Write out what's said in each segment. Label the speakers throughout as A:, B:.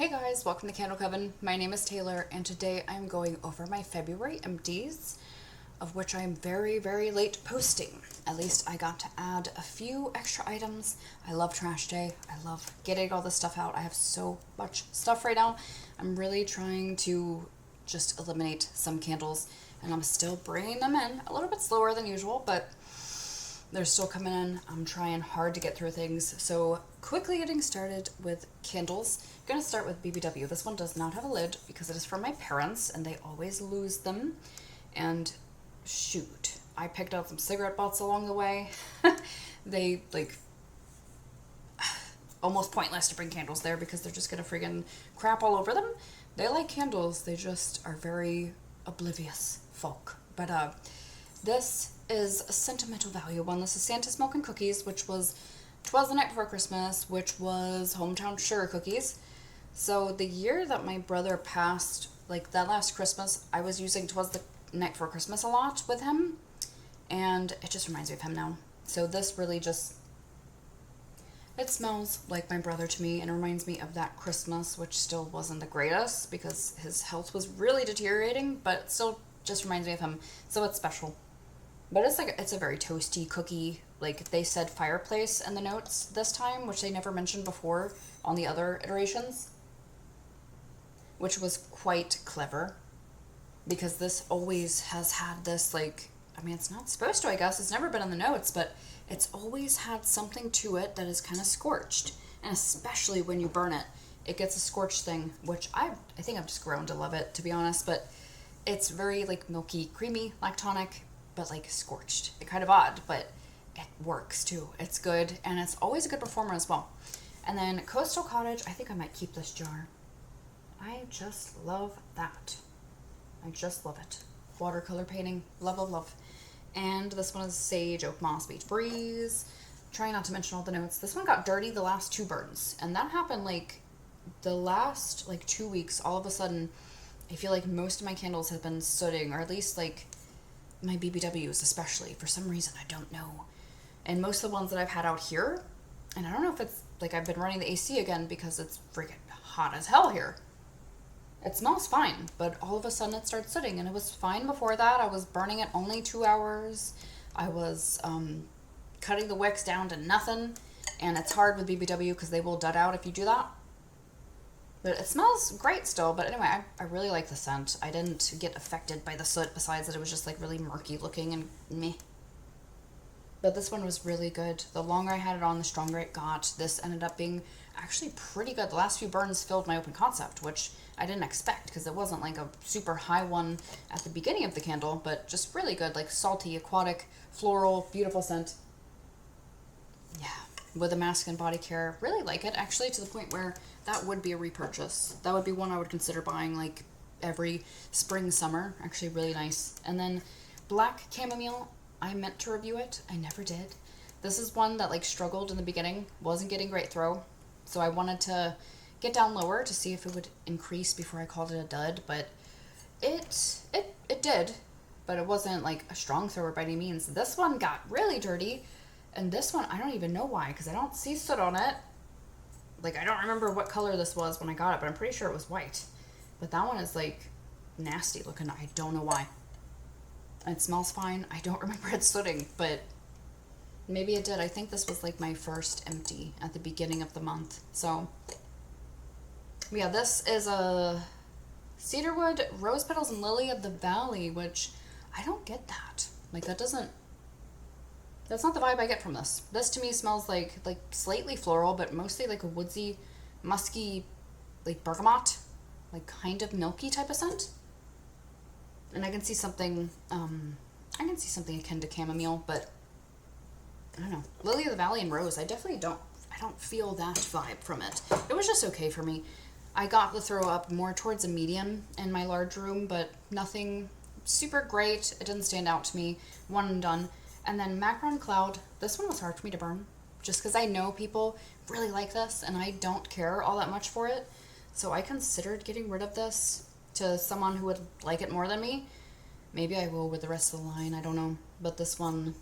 A: Hey guys, welcome to Candle Coven. My name is Taylor and today I'm going over my February empties, of which I am very, very late posting. At least I got to add a few extra items. I love trash day. I love getting all this stuff out. I have so much stuff right now. I'm really trying to just eliminate some candles and I'm still bringing them in a little bit slower than usual, but they're still coming in. I'm trying hard to get through things. So quickly getting started with candles. I'm going to start with BBW. This one does not have a lid because it is from my parents and they always lose them. And shoot, I picked out some cigarette butts along the way. They almost pointless to bring candles there because they're just going to friggin' crap all over them. They like candles. They just are very oblivious folk. But this is a sentimental value one. This is Santa's Milk and Cookies, which was 'Twas the Night Before Christmas, which was Hometown Sugar Cookies. So the year that my brother passed, like that last Christmas, I was using 'Twas the Night Before Christmas a lot with him, and it just reminds me of him now. So this really just, it smells like my brother to me and reminds me of that Christmas, which still wasn't the greatest because his health was really deteriorating, but still just reminds me of him. So it's special. But it's a very toasty cookie. Like they said fireplace in the notes this time, which they never mentioned before on the other iterations, which was quite clever because this always has had this it's not supposed to, I guess. It's never been in the notes, but it's always had something to it that is kind of scorched. And especially when you burn it, it gets a scorched thing, which I think I've just grown to love it, to be honest. But it's very milky, creamy, lactonic, but scorched. It's kind of odd, but it works too. It's good, and it's always a good performer as well. And then Coastal Cottage, I think I might keep this jar. I just love that. I just love it. Watercolor painting, love, love, love. And this one is Sage Oak Moss Beach Breeze. Trying not to mention all the notes. This one got dirty the last two burns, and that happened the last 2 weeks. All of a sudden, I feel like most of my candles have been sooting, or at least my BBWs especially, for some reason, I don't know. And most of the ones that I've had out here, and I don't know if it's I've been running the AC again because it's freaking hot as hell here. It smells fine, but all of a sudden it starts sooting, and it was fine before that. I was burning it only 2 hours. I was cutting the wicks down to nothing, and it's hard with BBW because they will dud out if you do that. But it smells great still. But anyway, I really like the scent. I didn't get affected by the soot besides that it was just really murky looking and meh. But this one was really good. The longer I had it on, the stronger it got. This ended up being actually pretty good. The last few burns filled my open concept, which I didn't expect because it wasn't a super high one at the beginning of the candle, but just really good, salty, aquatic, floral, beautiful scent. Yeah, with a mask and body care. Really like it, actually, to the point where that would be a repurchase. That would be one I would consider buying every spring, summer. Actually really nice. And then Black Chamomile, I meant to review it. I never did. This is one that struggled in the beginning, wasn't getting great throw. So I wanted to get down lower to see if it would increase before I called it a dud, but it did, but it wasn't a strong thrower by any means. This one got really dirty, and this one, I don't even know why, because I don't see soot on it. I don't remember what color this was when I got it, but I'm pretty sure it was white. But that one is nasty looking. I don't know why. It smells fine. I don't remember it sooting, but maybe it did. I think this was my first empty at the beginning of the month. So yeah, this is a Cedarwood, Rose Petals, and Lily of the Valley, which I don't get that. That's not the vibe I get from this. This to me smells like slightly floral, but mostly a woodsy, musky, bergamot, kind of milky type of scent. And I can see something akin to chamomile, but I don't know. Lily of the Valley and Rose, I don't feel that vibe from it. It was just okay for me. I got the throw up more towards a medium in my large room, but nothing super great. It didn't stand out to me. One and done. And then Macaron Cloud, this one was hard for me to burn, just because I know people really like this, and I don't care all that much for it. So I considered getting rid of this to someone who would like it more than me. Maybe I will with the rest of the line, I don't know. But this one,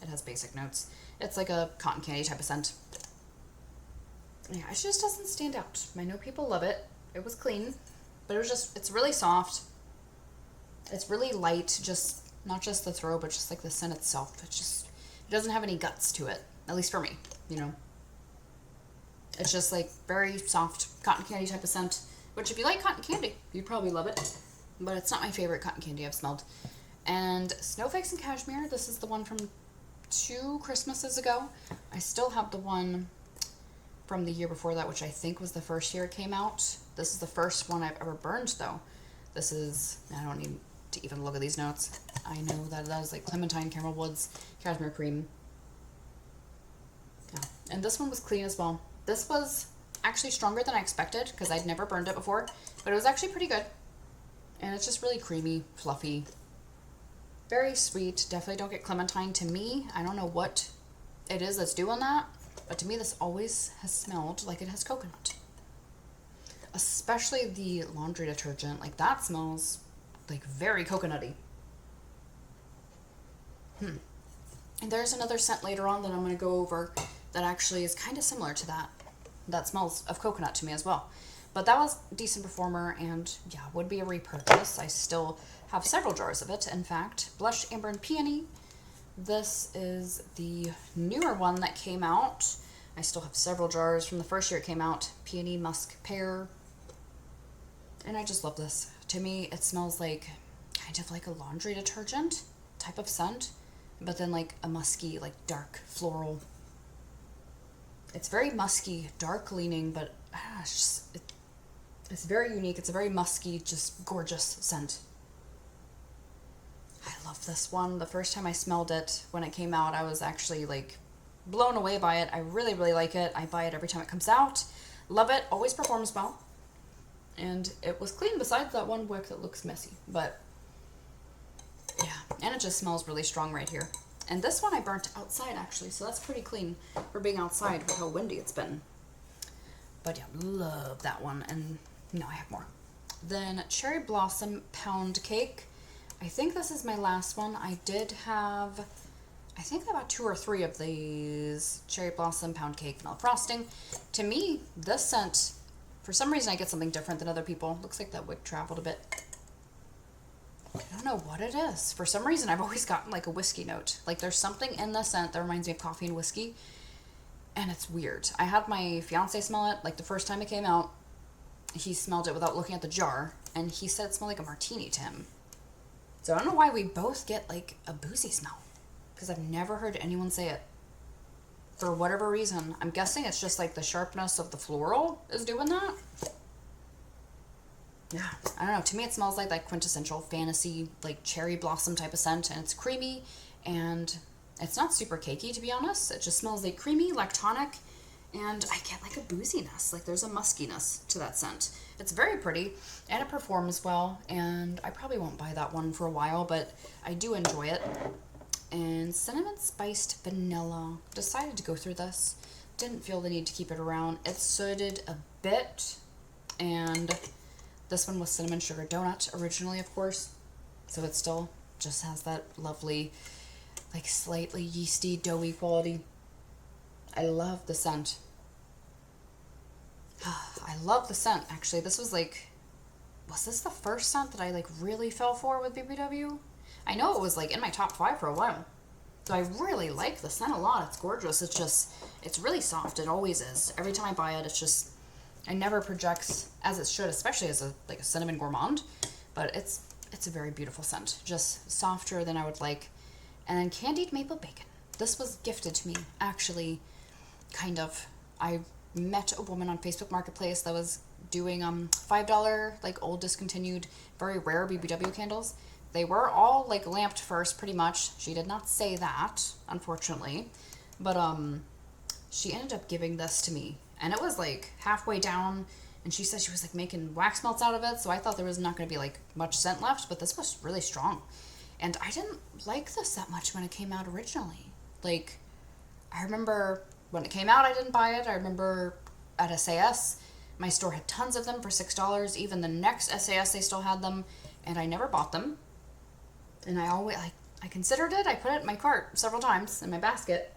A: it has basic notes. It's like a cotton candy type of scent. Yeah, it just doesn't stand out. I know people love it. It was clean, but it was just, it's really soft. It's really light, just, not just the throw, but just like the scent itself. It just, it doesn't have any guts to it, at least for me, you know. It's just like very soft cotton candy type of scent, which if you like cotton candy, you'd probably love it. But it's not my favorite cotton candy I've smelled. And Snowflakes and Cashmere, this is the one from 2 Christmases ago. I still have the one from the year before that, which I think was the first year it came out. This is the first one I've ever burned, though. This is, I don't need to even look at these notes. I know that that is like Clementine, Caramel Woods, Cashmere Cream. Yeah. And this one was clean as well. This was actually stronger than I expected because I'd never burned it before, but it was actually pretty good. And it's just really creamy, fluffy, very sweet. Definitely don't get Clementine to me. I don't know what it is that's doing that, but to me this always has smelled like it has coconut. Especially the laundry detergent, like that smells like very coconutty. And there's another scent later on that I'm going to go over that actually is kind of similar to that. That smells of coconut to me as well. But that was a decent performer and yeah, would be a repurchase. I still have several jars of it. In fact, Blush, Amber, and Peony. This is the newer one that came out. I still have several jars from the first year it came out. Peony, Musk, Pear. And I just love this. To me, it smells like kind of like a laundry detergent type of scent, but then like a musky, like dark floral. It's very musky, dark leaning, but it's very unique. It's a very musky, just gorgeous scent. I love this one. The first time I smelled it when it came out, I was actually like blown away by it. I really, really like it. I buy it every time it comes out. Love it. Always performs well. And it was clean besides that one wick that looks messy. But yeah, and it just smells really strong right here. And this one I burnt outside actually, so that's pretty clean for being outside with how windy it's been. But yeah, love that one. And no, I have more. Then Cherry Blossom Pound Cake. I think this is my last one. I did have, I think about 2 or 3 of these Cherry Blossom Pound Cake Vanilla Frosting. To me, this scent, for some reason I get something different than other people. Looks like that wick traveled a bit. I don't know what it is. For some reason I've always gotten like a whiskey note. Like there's something in the scent that reminds me of coffee and whiskey. And it's weird. I had my fiance smell it like the first time it came out. He smelled it without looking at the jar. And he said it smelled like a martini to him. So I don't know why we both get like a boozy smell. Because I've never heard anyone say it. For whatever reason. I'm guessing it's just like the sharpness of the floral is doing that. Yeah, I don't know. To me, it smells like that quintessential fantasy, like cherry blossom type of scent, and it's creamy, and it's not super cakey, to be honest. It just smells like creamy, lactonic, and I get like a booziness. Like there's a muskiness to that scent. It's very pretty, and it performs well, and I probably won't buy that one for a while, but I do enjoy it. And Cinnamon Spiced Vanilla. Decided to go through this. Didn't feel the need to keep it around. It sooted a bit, and this one was Cinnamon Sugar Donut originally, of course. So it still just has that lovely, like slightly yeasty, doughy quality. I love the scent. I love the scent, actually. This was like, was this the first scent that I like really fell for with BBW? I know it was like in my top 5 for a while. So I really like the scent a lot. It's gorgeous. It's just, it's really soft. It always is. Every time I buy it, it's just, it never projects as it should, especially as a like a cinnamon gourmand. But it's a very beautiful scent. Just softer than I would like. And then Candied Maple Bacon. This was gifted to me, actually, kind of. I met a woman on Facebook Marketplace that was doing $5 like old discontinued, very rare BBW candles. They were all like lamped first, pretty much. She did not say that, unfortunately. But she ended up giving this to me. And it was like halfway down, and she said she was like making wax melts out of it, so I thought there was not going to be like much scent left, but this was really strong. And I didn't like this that much when it came out originally. Like, I remember when it came out, I didn't buy it. I remember at SAS, my store had tons of them for $6. Even the next SAS, they still had them, and I never bought them. And I considered it. I put it in my cart several times in my basket.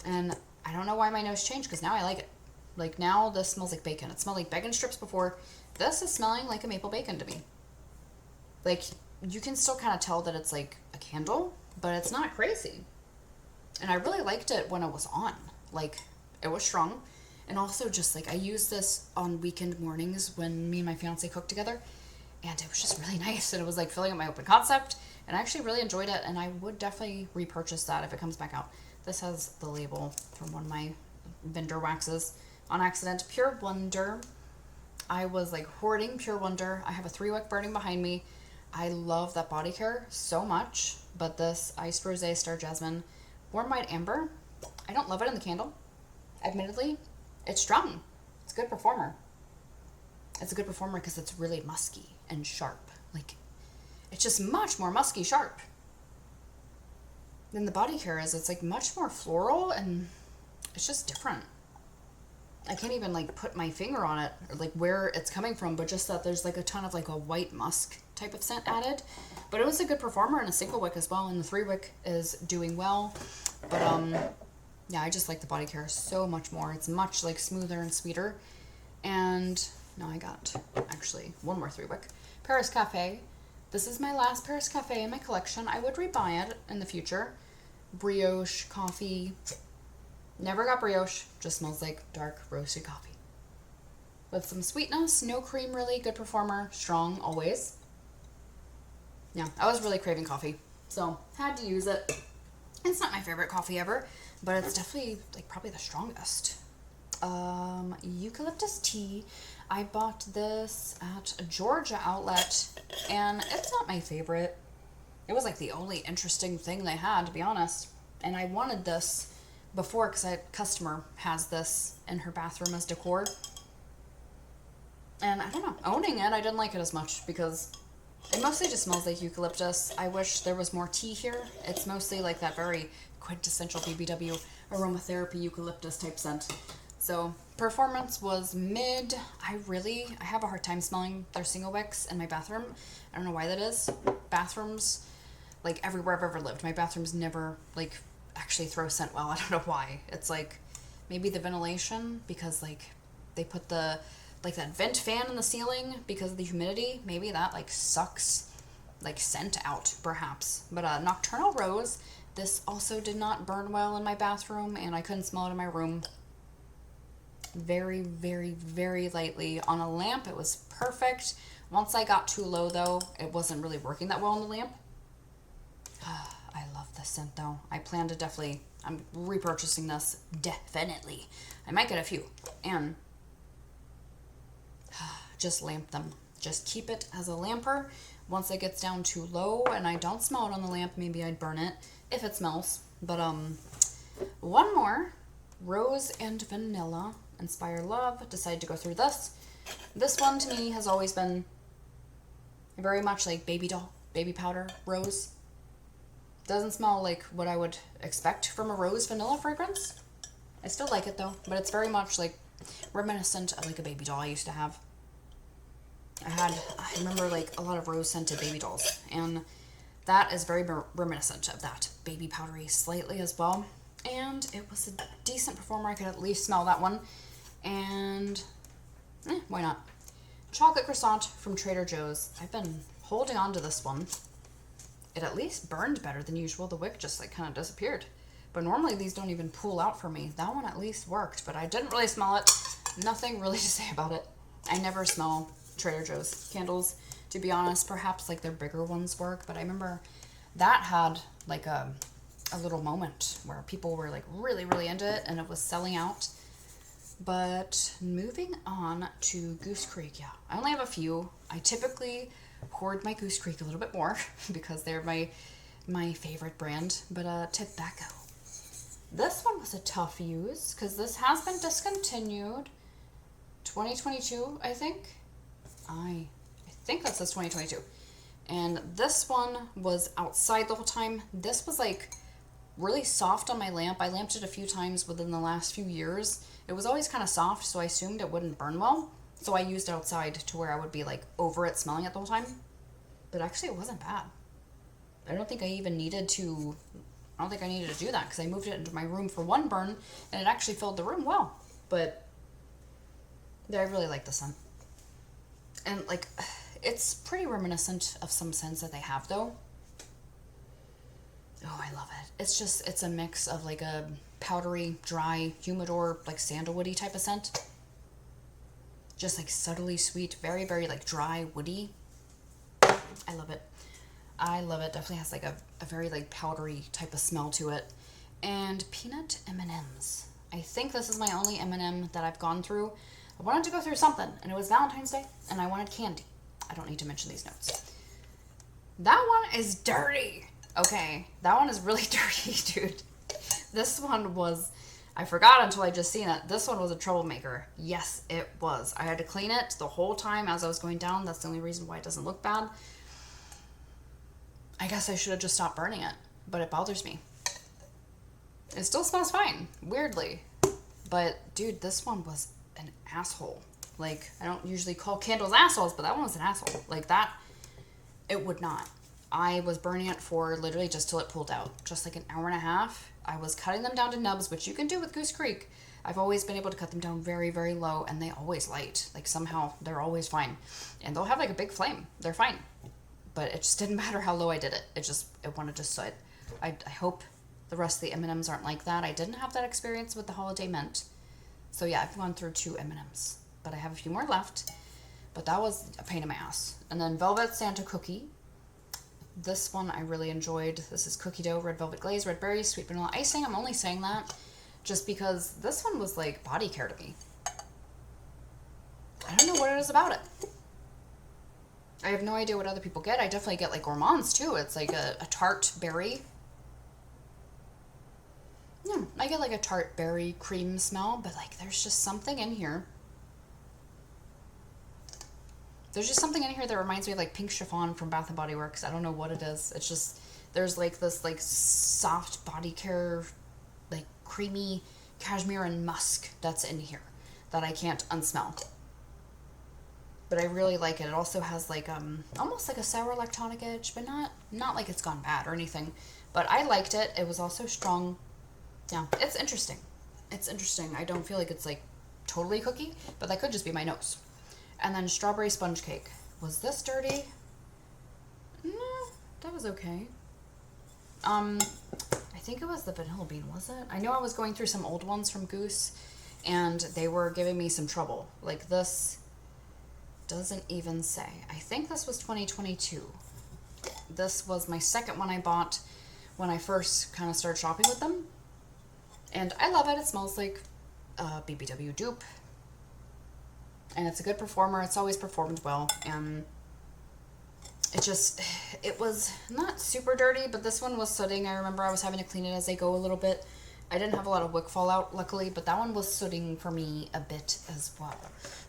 A: And I don't know why my nose changed, because now I like it. Like now this smells like bacon. It smelled like bacon strips before. This is smelling like a maple bacon to me. Like you can still kind of tell that it's like a candle, but it's not crazy. And I really liked it when it was on. Like it was strong. And also just like I use this on weekend mornings when me and my fiance cook together. And it was just really nice. And it was like filling up my open concept. And I actually really enjoyed it. And I would definitely repurchase that if it comes back out. This has the label from one of my vendor waxes on accident. Pure Wonder. I was like hoarding Pure Wonder. I have a 3-wick burning behind me. I love that body care so much. But this Iced Rosé Star Jasmine Warm White Amber, I don't love it in the candle. Admittedly, it's strong. It's a good performer. It's a good performer because it's really musky and sharp. Like, it's just much more musky sharp than the body care is. It's like much more floral and it's just different. I can't even like put my finger on it or like where it's coming from, but just that there's like a ton of like a white musk type of scent added. But it was a good performer in a single wick as well, and the 3-wick is doing well. But yeah, I just like the body care so much more. It's much like smoother and sweeter. And now I got actually one more 3-wick. Paris Cafe. This is my last Paris Cafe in my collection. I would rebuy it in the future. Brioche coffee. Never got brioche. Just smells like dark roasted coffee. With some sweetness, no cream really. Good performer. Strong always. Yeah, I was really craving coffee, so had to use it. It's not my favorite coffee ever, but it's definitely like probably the strongest. Eucalyptus tea. I bought this at a Georgia outlet, and it's not my favorite. It was like the only interesting thing they had, to be honest. And I wanted this before because a customer has this in her bathroom as decor. And I don't know, owning it, I didn't like it as much because it mostly just smells like eucalyptus. I wish there was more tea here. It's mostly like that very quintessential BBW aromatherapy eucalyptus type scent. So performance was mid. I have a hard time smelling their single wicks in my bathroom. I don't know why that is. Bathrooms, like everywhere I've ever lived, my bathrooms never like actually throw scent well. I don't know why. It's like maybe the ventilation, because like they put the like that vent fan in the ceiling because of the humidity. Maybe that like sucks like scent out perhaps. But Nocturnal Rose, this also did not burn well in my bathroom, and I couldn't smell it in my room. Very, very, very lightly on a lamp. It was perfect. Once I got too low though, it wasn't really working that well on the lamp. I love this scent though. I plan to I'm repurchasing this definitely. I might get a few and just lamp them. Just keep it as a lamper. Once it gets down too low and I don't smell it on the lamp, maybe I'd burn it if it smells. But one more, Rose and Vanilla Inspire Love. Decided to go through this. This one to me has always been very much like baby doll, baby powder rose. Doesn't smell like what I would expect from a rose vanilla fragrance. I still like it though, but it's very much like reminiscent of like a baby doll I used to have. I remember like a lot of rose scented baby dolls, and that is very reminiscent of that. Baby powdery slightly as well. And it was a decent performer. I could at least smell that one. And why not? Chocolate Croissant from Trader Joe's. I've been holding on to this one. It at least burned better than usual. The wick just like kind of disappeared. But normally these don't even pool out for me. That one at least worked, but I didn't really smell it. Nothing really to say about it. I never smell Trader Joe's candles, to be honest. Perhaps like their bigger ones work, but I remember that had like a little moment where people were like really, really into it and it was selling out. But moving on to Goose Creek, yeah. I only have a few. I typically hoard my Goose Creek a little bit more because they're my favorite brand. But Tobacco. This one was a tough use because this has been discontinued. 2022, I think. I think that says 2022. And this one was outside the whole time. This was like really soft on my lamp. I lamped it a few times within the last few years. It was always kind of soft, so I assumed it wouldn't burn well. So I used it outside to where I would be like over it, smelling it the whole time. But actually it wasn't bad. I don't think I needed to do that because I moved it into my room for one burn and it actually filled the room well. But I really like the scent. And like, it's pretty reminiscent of some scents that they have though. Oh, I love it. It's just, it's a mix of like a powdery, dry, humidor, like sandalwoody type of scent. Just like subtly sweet, very, very like dry, woody. I love it. I love it. Definitely has like a very like powdery type of smell to it. And peanut M&Ms. I think this is my only M&M that I've gone through. I wanted to go through something, and it was Valentine's Day, and I wanted candy. I don't need to mention these notes. That one is dirty. Okay, that one is really dirty, dude. This one was, I forgot until I just seen it. This one was a troublemaker. Yes, it was. I had to clean it the whole time as I was going down. That's the only reason why it doesn't look bad. I guess I should have just stopped burning it, but it bothers me. It still smells fine, weirdly. But, dude, this one was an asshole. Like, I don't usually call candles assholes, but that one was an asshole. Like, that, it would not. I was burning it for literally just till it pulled out. Just like an hour and a half. I was cutting them down to nubs, which you can do with Goose Creek. I've always been able to cut them down very, very low, and they always light. Like, somehow, they're always fine. And they'll have, like, a big flame. They're fine. But it just didn't matter how low I did it. It wanted to sit. I hope the rest of the M&Ms aren't like that. I didn't have that experience with the Holiday Mint. So yeah, I've gone through 2 M&Ms. But I have a few more left. But that was a pain in my ass. And then Velvet Santa Cookie. This one I really enjoyed. This is cookie dough, red velvet glaze, red berries, sweet vanilla icing. I'm only saying that just because this one was like body care to me. I don't know what it is about it. I have no idea what other people get. I definitely get like gourmands too. It's like a tart berry. Yeah, I get like a tart berry cream smell, but like there's just something in here. There's just something in here that reminds me of like pink chiffon from Bath and Body Works. I don't know what it is. It's just, there's like this like soft body care, like creamy cashmere and musk that's in here that I can't unsmell. But I really like it. It also has like almost like a sour lactonic edge, but not like it's gone bad or anything. But I liked it. It was also strong. Yeah, it's interesting. It's interesting. I don't feel like it's like totally cookie, but that could just be my nose. And then strawberry sponge cake. Was this dirty? No, that was okay. I think it was the vanilla bean, was it? I know I was going through some old ones from Goose, and they were giving me some trouble. Like this doesn't even say. I think this was 2022. This was my second one I bought when I first kind of started shopping with them. And I love it. It smells like BBW dupe. And it's a good performer. It's always performed well. And it was not super dirty, but this one was sooting. I remember I was having to clean it as they go a little bit. I didn't have a lot of wick fallout, luckily, but that one was sooting for me a bit as well.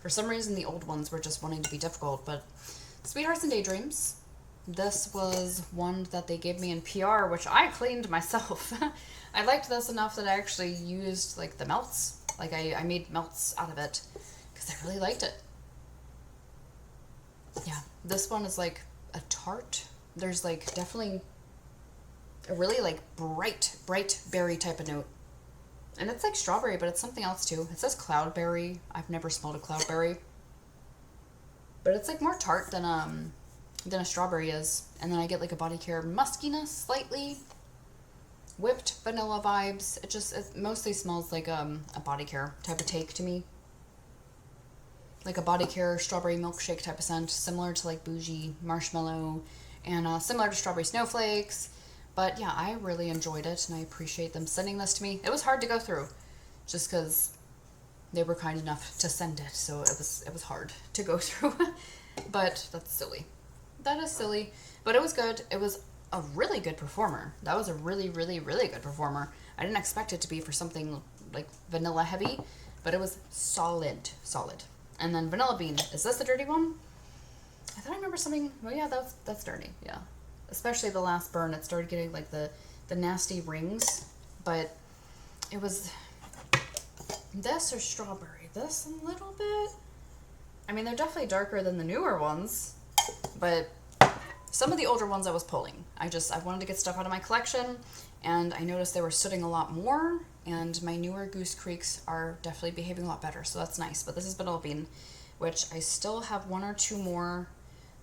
A: For some reason, the old ones were just wanting to be difficult, but Sweethearts and Daydreams. This was one that they gave me in PR, which I cleaned myself. I liked this enough that I actually used, like, the melts. Like, I made melts out of it, because I really liked it. Yeah, this one is, like, a tart. There's, like, definitely a really, like, bright berry type of note. And it's, like, strawberry, but it's something else, too. It says cloudberry. I've never smelled a cloudberry. But it's, like, more tart than a strawberry is. And then I get, like, a body care muskiness, slightly. Whipped vanilla vibes. It mostly smells like a body care type of take to me. Like a body care strawberry milkshake type of scent, similar to like bougie marshmallow and similar to strawberry snowflakes. But yeah, I really enjoyed it and I appreciate them sending this to me. It was hard to go through just because they were kind enough to send it, so it was hard to go through. But that's silly. That is silly, but it was good. It was a really good performer. That was a really, really, really good performer. I didn't expect it to be for something like vanilla heavy, but it was solid. And then Vanilla Bean. Is this the dirty one? I thought I remember something. Well, yeah, that's dirty. Yeah. Especially the last burn. It started getting like the nasty rings. But it was this or strawberry. This a little bit. I mean, they're definitely darker than the newer ones. But some of the older ones I was pulling. I wanted to get stuff out of my collection, and I noticed they were sooting a lot more, and my newer Goose Creeks are definitely behaving a lot better, so that's nice. But this is Vanilla Bean, which I still have 1 or 2 more.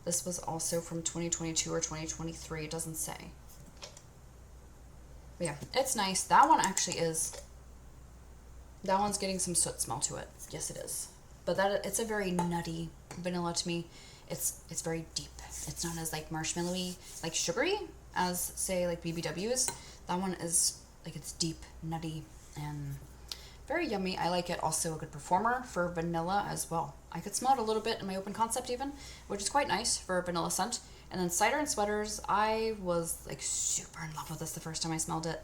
A: This was also from 2022 or 2023, it doesn't say. But yeah, it's nice. That one actually is, that one's getting some soot smell to it. Yes, it is. But it's a very nutty vanilla to me. It's very deep. It's not as like marshmallowy, like sugary as say like BBWs. That one is like, it's deep, nutty, and very yummy. I like it. Also a good performer for vanilla as well. I could smell it a little bit in my open concept even, which is quite nice for a vanilla scent. And then Cider and Sweaters, I was like super in love with this the first time I smelled it.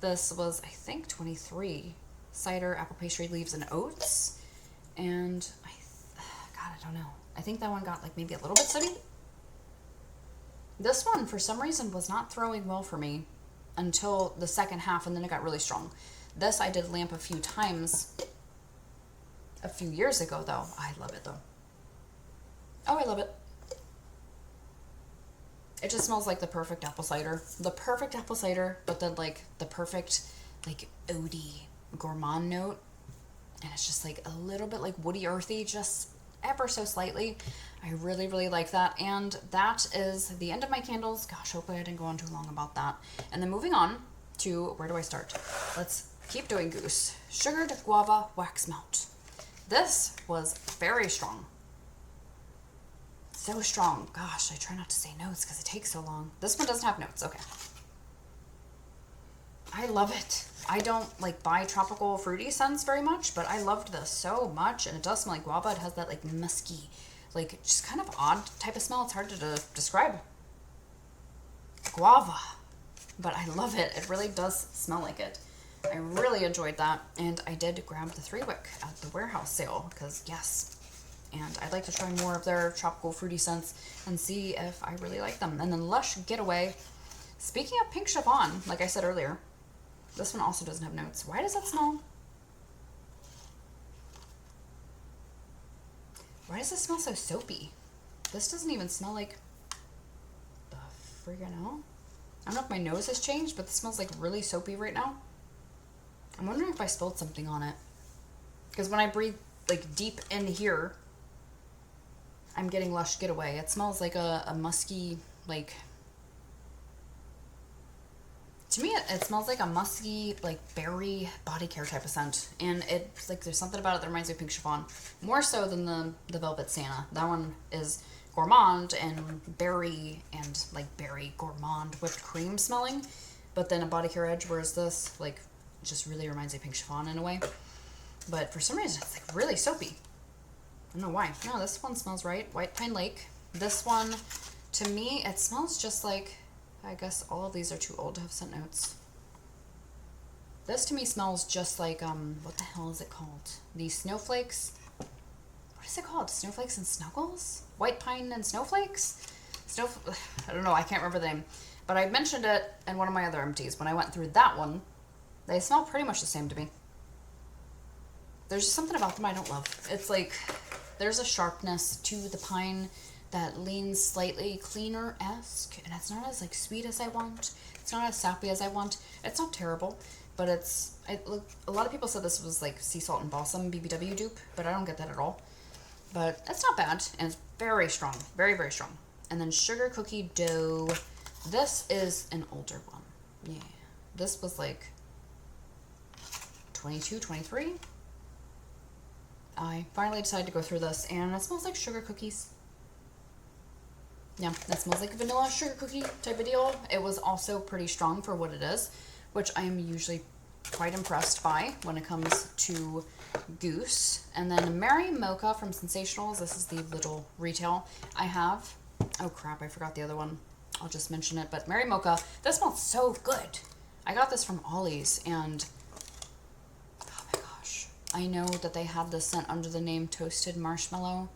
A: This was, I think, 23. Cider, apple pastry, leaves, and oats. And God, I don't know. I think that one got like maybe a little bit sooty. This one, for some reason, was not throwing well for me until the second half, and then it got really strong. This I did lamp a few times a few years ago, though. I love it, though. Oh, I love it. It just smells like the perfect apple cider. The perfect apple cider, but then like the perfect like oaty gourmand note. And it's just like a little bit like woody earthy, just ever so slightly. I really, really like that. And that is the end of my candles. Gosh, hopefully I didn't go on too long about that. And then moving on to, where do I start? Let's keep doing Goose. Sugared Guava Wax Melt. This was very strong. So strong. Gosh, I try not to say notes because it takes so long. This one doesn't have notes. Okay. I love it. I don't like buy tropical fruity scents very much, but I loved this so much. And it does smell like guava. It has that like musky, like just kind of odd type of smell. It's hard to describe. Guava. But I love it. It really does smell like it. I really enjoyed that. And I did grab the 3-wick at the warehouse sale because yes. And I'd like to try more of their tropical fruity scents and see if I really like them. And then Lush Getaway. Speaking of Pink Chiffon, like I said earlier, this one also doesn't have notes. Why does that smell? Why does this smell so soapy? This doesn't even smell like the friggin' hell. I don't know if my nose has changed, but this smells like really soapy right now. I'm wondering if I spilled something on it. Because when I breathe like deep in here, I'm getting Lush Getaway. It smells like a musky, like, to me it smells like a musky, like berry body care type of scent. And it's like there's something about it that reminds me of Pink Chiffon. More so than the Velvet Santa. That one is gourmand and berry and like berry gourmand whipped cream smelling. But then a body care edge, whereas this like just really reminds me of Pink Chiffon in a way. But for some reason it's like really soapy. I don't know why. No, this one smells right. White Pine Lake. This one, to me, it smells just like, I guess all of these are too old to have scent notes. This to me smells just like, what the hell is it called? The Snowflakes. What is it called? Snowflakes and Snuggles? White Pine and Snowflakes? I don't know. I can't remember the name. But I mentioned it in one of my other empties. When I went through that one, they smell pretty much the same to me. There's just something about them I don't love. It's like, there's a sharpness to the pine that leans slightly cleaner-esque, and it's not as like sweet as I want. It's not as sappy as I want. It's not terrible, but a lot of people said this was like sea salt and balsam BBW dupe, but I don't get that at all. But it's not bad, and it's very strong, very, very strong. And then Sugar Cookie Dough. This is an older one. Yeah, this was like 22, 23. I finally decided to go through this, and it smells like sugar cookies. Yeah, that smells like a vanilla sugar cookie type of deal. It was also pretty strong for what it is, which I am usually quite impressed by when it comes to Goose. And then Mary Mocha from Sensationals. This is the little retail I have. Oh crap, I forgot the other one. I'll just mention it. But Mary Mocha, this smells so good. I got this from Ollie's, and I know that they had this scent under the name Toasted Marshmallow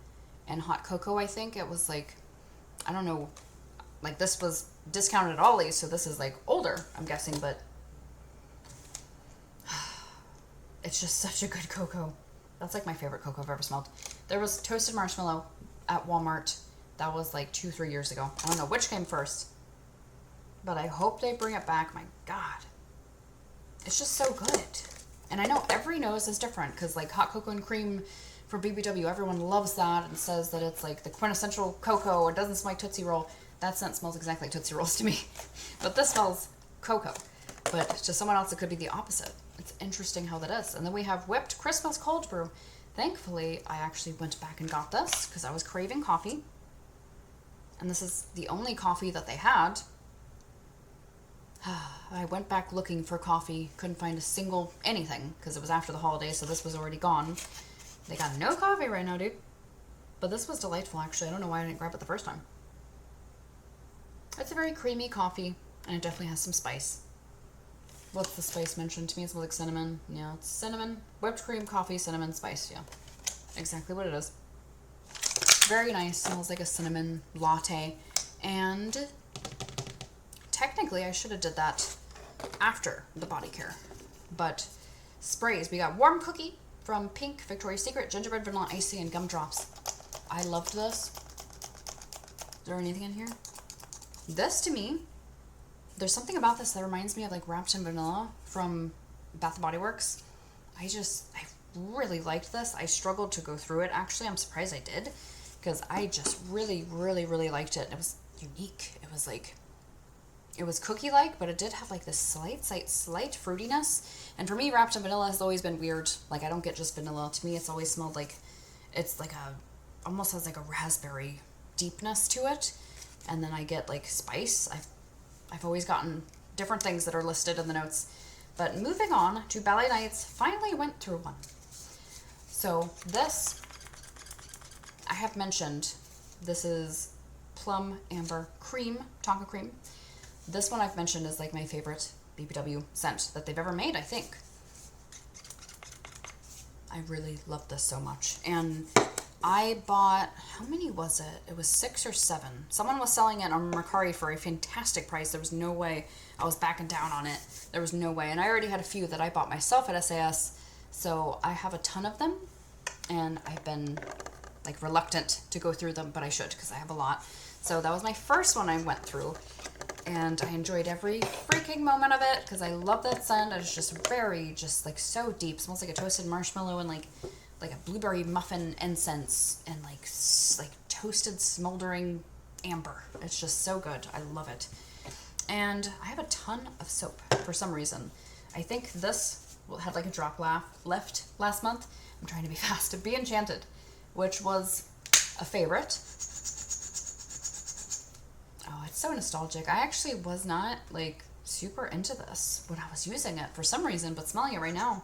A: and Hot Cocoa, I think. It was like, I don't know, like this was discounted at Ollie's, so this is like older, I'm guessing, but it's just such a good cocoa. That's like my favorite cocoa I've ever smelled. There was Toasted Marshmallow at Walmart That was like 2-3 years ago. I don't know which came first, but I hope they bring it back. My God, it's just so good. And I know every nose is different because like hot cocoa and cream for BBW, everyone loves that and says that it's like the quintessential cocoa. It doesn't smell like Tootsie Roll. That scent smells exactly like Tootsie Rolls to me. But this smells cocoa. But to someone else, it could be the opposite. It's interesting how that is. And then we have whipped Christmas cold brew. Thankfully, I actually went back and got this because I was craving coffee. And this is the only coffee that they had. I went back looking for coffee, couldn't find a single anything because it was after the holidays, so this was already gone. They got no coffee right now, dude. But this was delightful, actually. I don't know why I didn't grab it the first time. It's a very creamy coffee, and it definitely has some spice. What's the spice mentioned to me? It smells like cinnamon. Yeah, it's cinnamon. Whipped cream, coffee, cinnamon, spice. Yeah, exactly what it is. Very nice. Smells like a cinnamon latte. And technically, I should have did that after the body care. But sprays. We got Warm Cookie from Pink, Victoria's Secret, Gingerbread, Vanilla Icy, and Gumdrops. I loved this. Is there anything in here? This, to me, there's something about this that reminds me of like Wrapped in Vanilla from Bath & Body Works. I really liked this. I struggled to go through it, actually. I'm surprised I did, because I just really, really, really liked it. It was unique. It was like, it was cookie-like, but it did have like this slight fruitiness. And for me, Wrapped in Vanilla has always been weird. Like, I don't get just vanilla. To me, it's always smelled like, it's like almost has like a raspberry deepness to it. And then I get like spice. I've always gotten different things that are listed in the notes. But moving on to Ballet Nights, finally went through one. So this, I have mentioned, this is Plum Amber Cream, Tonka Cream. This one I've mentioned is like my favorite BBW scent that they've ever made, I think. I really love this so much. And I bought, how many was it? It was 6 or 7. Someone was selling it on Mercari for a fantastic price. There was no way I was backing down on it. There was no way. And I already had a few that I bought myself at SAS. So I have a ton of them. And I've been like reluctant to go through them, but I should because I have a lot. So that was my first one I went through. And I enjoyed every freaking moment of it because I love that scent. It's just very, just like so deep. It smells like a toasted marshmallow and like a blueberry muffin incense and like toasted smoldering amber. It's just so good. I love it. And I have a ton of soap for some reason. I think this had like a drop left last month. I'm trying to be fast. Be Enchanted, which was a favorite. Oh, it's so nostalgic. I actually was not like super into this when I was using it for some reason, but smelling it right now,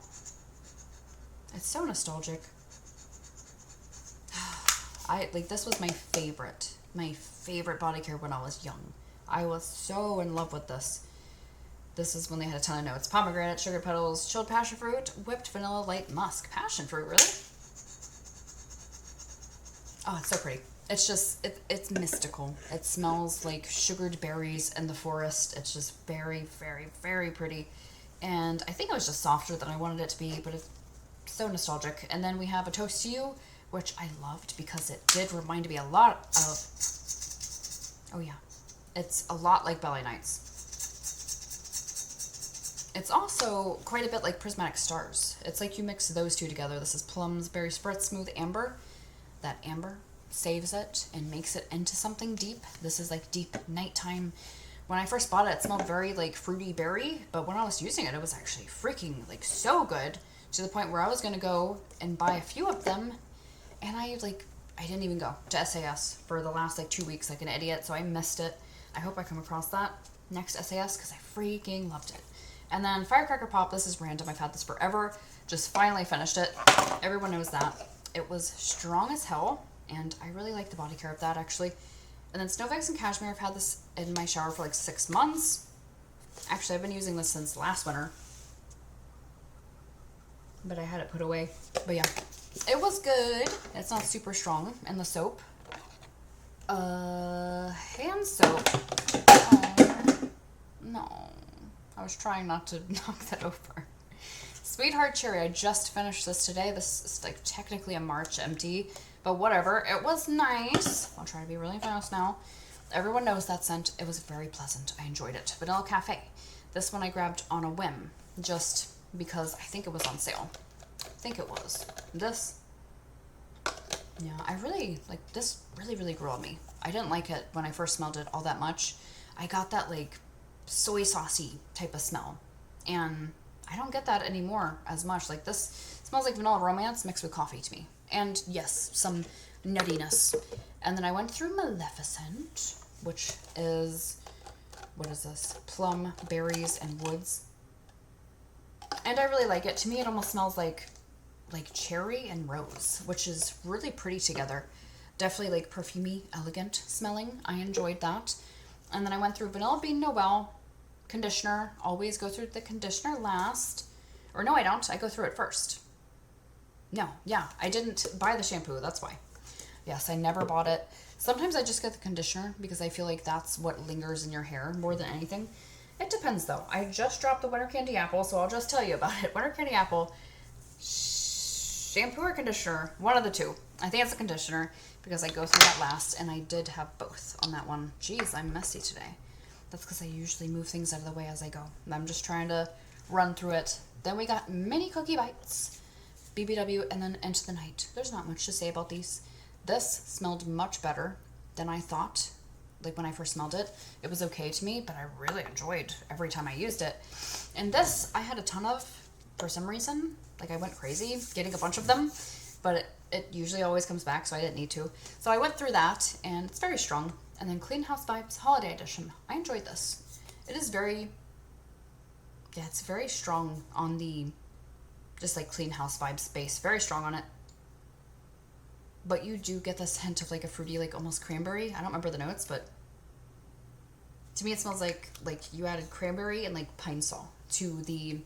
A: it's so nostalgic. This was my favorite body care when I was young. I was so in love with this. This is when they had a ton of notes. Pomegranate, sugar petals, chilled passion fruit, whipped vanilla, light musk. Passion fruit, really? Oh, it's so pretty. It's just, it's mystical. It smells like sugared berries in the forest. It's just very, very, very pretty. And I think it was just softer than I wanted it to be, but it's so nostalgic. And then we have A Toast to You, which I loved because it did remind me a lot of, oh yeah, it's a lot like Ballet Nights. It's also quite a bit like Prismatic Stars. It's like you mix those two together. This is Plum's Berry Spritz Smooth Amber. That amber saves it and makes it into something deep. This is like deep nighttime. When I first bought it, it smelled very like fruity berry, but when I was using it, it was actually freaking like so good to the point where I was going to go and buy a few of them. And I didn't even go to SAS for the last like 2 weeks like an idiot, so I missed it. I hope I come across that next SAS because I freaking loved it. And then Firecracker Pop, this is random. I've had this forever. Just finally finished it. Everyone knows that. It was strong as hell, and I really like the body care of that actually. And then Snowflakes and Cashmere, I've had this in my shower for like 6 months. Actually, I've been using this since last winter, but I had it put away. But yeah, it was good. It's not super strong in the soap. Hand soap. Oh, no. I was trying not to knock that over. Sweetheart Cherry. I just finished this today. This is like technically a March empty, But whatever, it was nice. I'll try to be really fast now. Everyone knows that scent. It was very pleasant. I enjoyed it. Vanilla Cafe. This one I grabbed on a whim, just because I think it was on sale. I think it was. This, yeah, I really, like, this really grew on me. I didn't like it when I first smelled it all that much. I got that, like, soy saucy type of smell. And I don't get that anymore as much. Like, this smells like vanilla romance mixed with coffee to me. And yes, some nuttiness. And then I went through Maleficent, which is, what is this? Plum, berries, and woods. And I really like it. To me, it almost smells like cherry and rose, which is really pretty together. Definitely like perfumey, elegant smelling. I enjoyed that. And then I went through Vanilla Bean Noel conditioner. Always go through the conditioner last. Or no, I don't. I go through it first. No, yeah, I didn't buy the shampoo. That's why. Yes, I never bought it. Sometimes I just get the conditioner because I feel like that's what lingers in your hair more than anything. It depends though. I just dropped the Winter Candy Apple, so I'll just tell you about it. Winter Candy Apple, shampoo or conditioner, one of the two. I think it's a conditioner because I go through that last, and I did have both on that one. Jeez, I'm messy today. That's because I usually move things out of the way as I go. I'm just trying to run through it. Then we got Mini Cookie Bites, BBW, and then Into the Night. There's not much to say about these. This smelled much better than I thought. Like when I first smelled it, it was okay to me, but I really enjoyed every time I used it. And this, I had a ton of, for some reason. Like I went crazy getting a bunch of them, but it usually always comes back, so I didn't need to. So I went through that, and it's very strong. And then Clean House Vibes Holiday Edition. I enjoyed this. It is very, yeah, it's very strong on the, just like Clean House Vibes base. Very strong on it. But you do get this hint of like a fruity, like almost cranberry. I don't remember the notes, but to me it smells like you added cranberry and like pine sol to the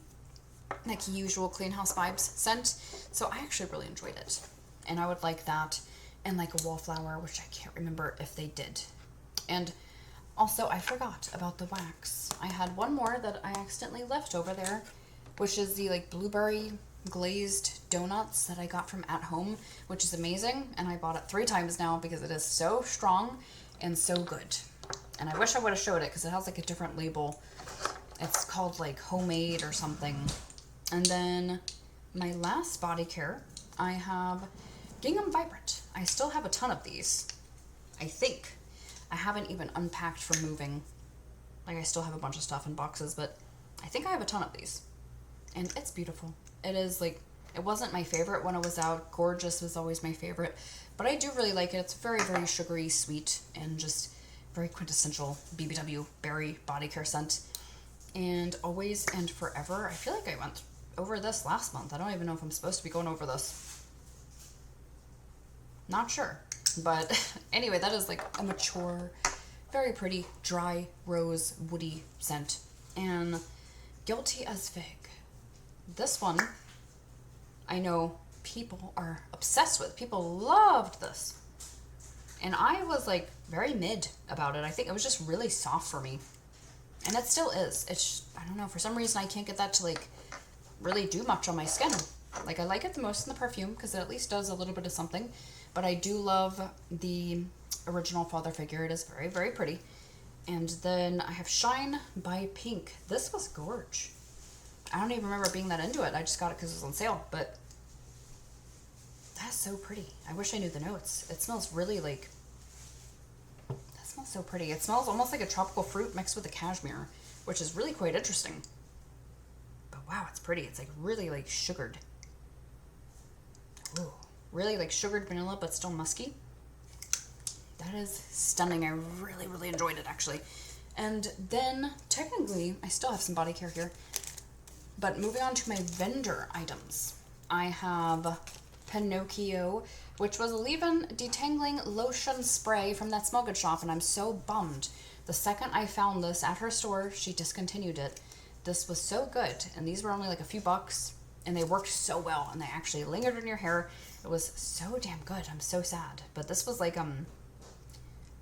A: like usual Clean House Vibes scent. So I actually really enjoyed it. And I would like that and like a wallflower, which I can't remember if they did. And also I forgot about the wax. I had one more that I accidentally left over there, which is the like blueberry glazed donuts that I got from At Home, which is amazing, and I bought it 3 times now because it is so strong and so good. And I wish I would have showed it because it has like a different label. It's called like Homemade or something. And then my last body care, I have Gingham Vibrant. I still have a ton of these. I think I haven't even unpacked for moving. Like I still have a bunch of stuff in boxes, but I think I have a ton of these. And it's beautiful. It is like, it wasn't my favorite when it was out. Gorgeous was always my favorite. But I do really like it. It's very, very sugary, sweet, and just very quintessential BBW berry body care scent. And Always and Forever. I feel like I went over this last month. I don't even know if I'm supposed to be going over this. Not sure. But anyway, that is like a mature, very pretty, dry, rose, woody scent. And Guilty as Fig. This one, I know people are obsessed with. People loved this. And I was like very mid about it. I think it was just really soft for me. And it still is. It's, I don't know, for some reason I can't get that to like really do much on my skin. Like I like it the most in the perfume because it at least does a little bit of something. But I do love the original Father Figure. It is very, very pretty. And then I have Shine by Pink. This was gorge. I don't even remember being that into it. I just got it because it was on sale, but that's so pretty. I wish I knew the notes. It smells really like, that smells so pretty. It smells almost like a tropical fruit mixed with a cashmere, which is really quite interesting. But wow, it's pretty. It's like really like sugared. Ooh, really like sugared vanilla, but still musky. That is stunning. I really, really enjoyed it actually. And then technically, I still have some body care here. But moving on to my vendor items, I have Pinocchio, which was a leave-in detangling lotion spray from that Smell Good shop, and I'm so bummed. The second I found this at her store, she discontinued it. This was so good, and these were only like a few bucks, and they worked so well, and they actually lingered in your hair. It was so damn good. I'm so sad. But this was like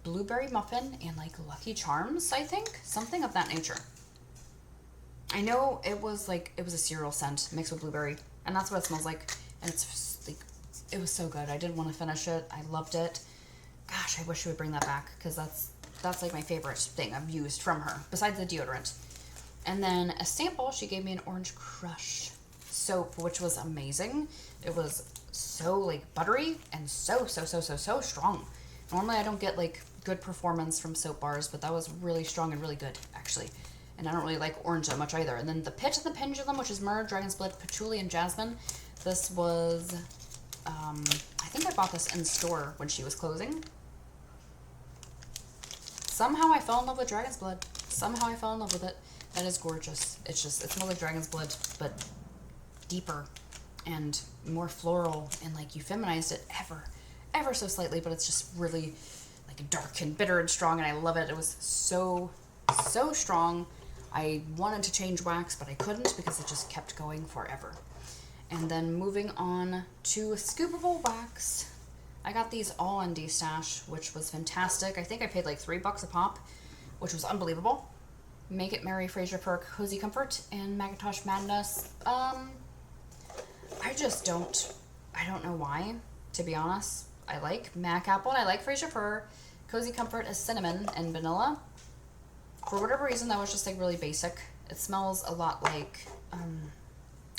A: blueberry muffin and like Lucky Charms, I think, something of that nature. I know it was a cereal scent mixed with blueberry, and that's what it smells like. And it's like it was so good. I didn't want to finish it. I loved it. Gosh, I wish she would bring that back because that's like my favorite thing I've used from her besides the deodorant. And then a sample, she gave me an Orange Crush soap, which was amazing. It was so like buttery and so strong. Normally I don't get like good performance from soap bars, but that was really strong and really good actually. And I don't really like orange that much either. And then the Pitch and the Pendulum, which is Myrrh, Dragon's Blood, Patchouli, and Jasmine. This was, I think I bought this in store when she was closing. Somehow I fell in love with Dragon's Blood. Somehow I fell in love with it. That is gorgeous. It smells like Dragon's Blood, but deeper and more floral, and like you feminized it ever so slightly, but it's just really like dark and bitter and strong, and I love it. It was so strong. I wanted to change wax, but I couldn't because it just kept going forever. And then moving on to Scoopable Wax. I got these all on D-Stash, which was fantastic. I think I paid like $3 a pop, which was unbelievable. Make It Merry, Fraser Fir, Cozy Comfort, and Macintosh Madness. I don't know why, to be honest. I like Mac Apple, and I like Fraser Fir. Cozy Comfort is cinnamon and vanilla. For whatever reason, that was just like really basic. It smells a lot like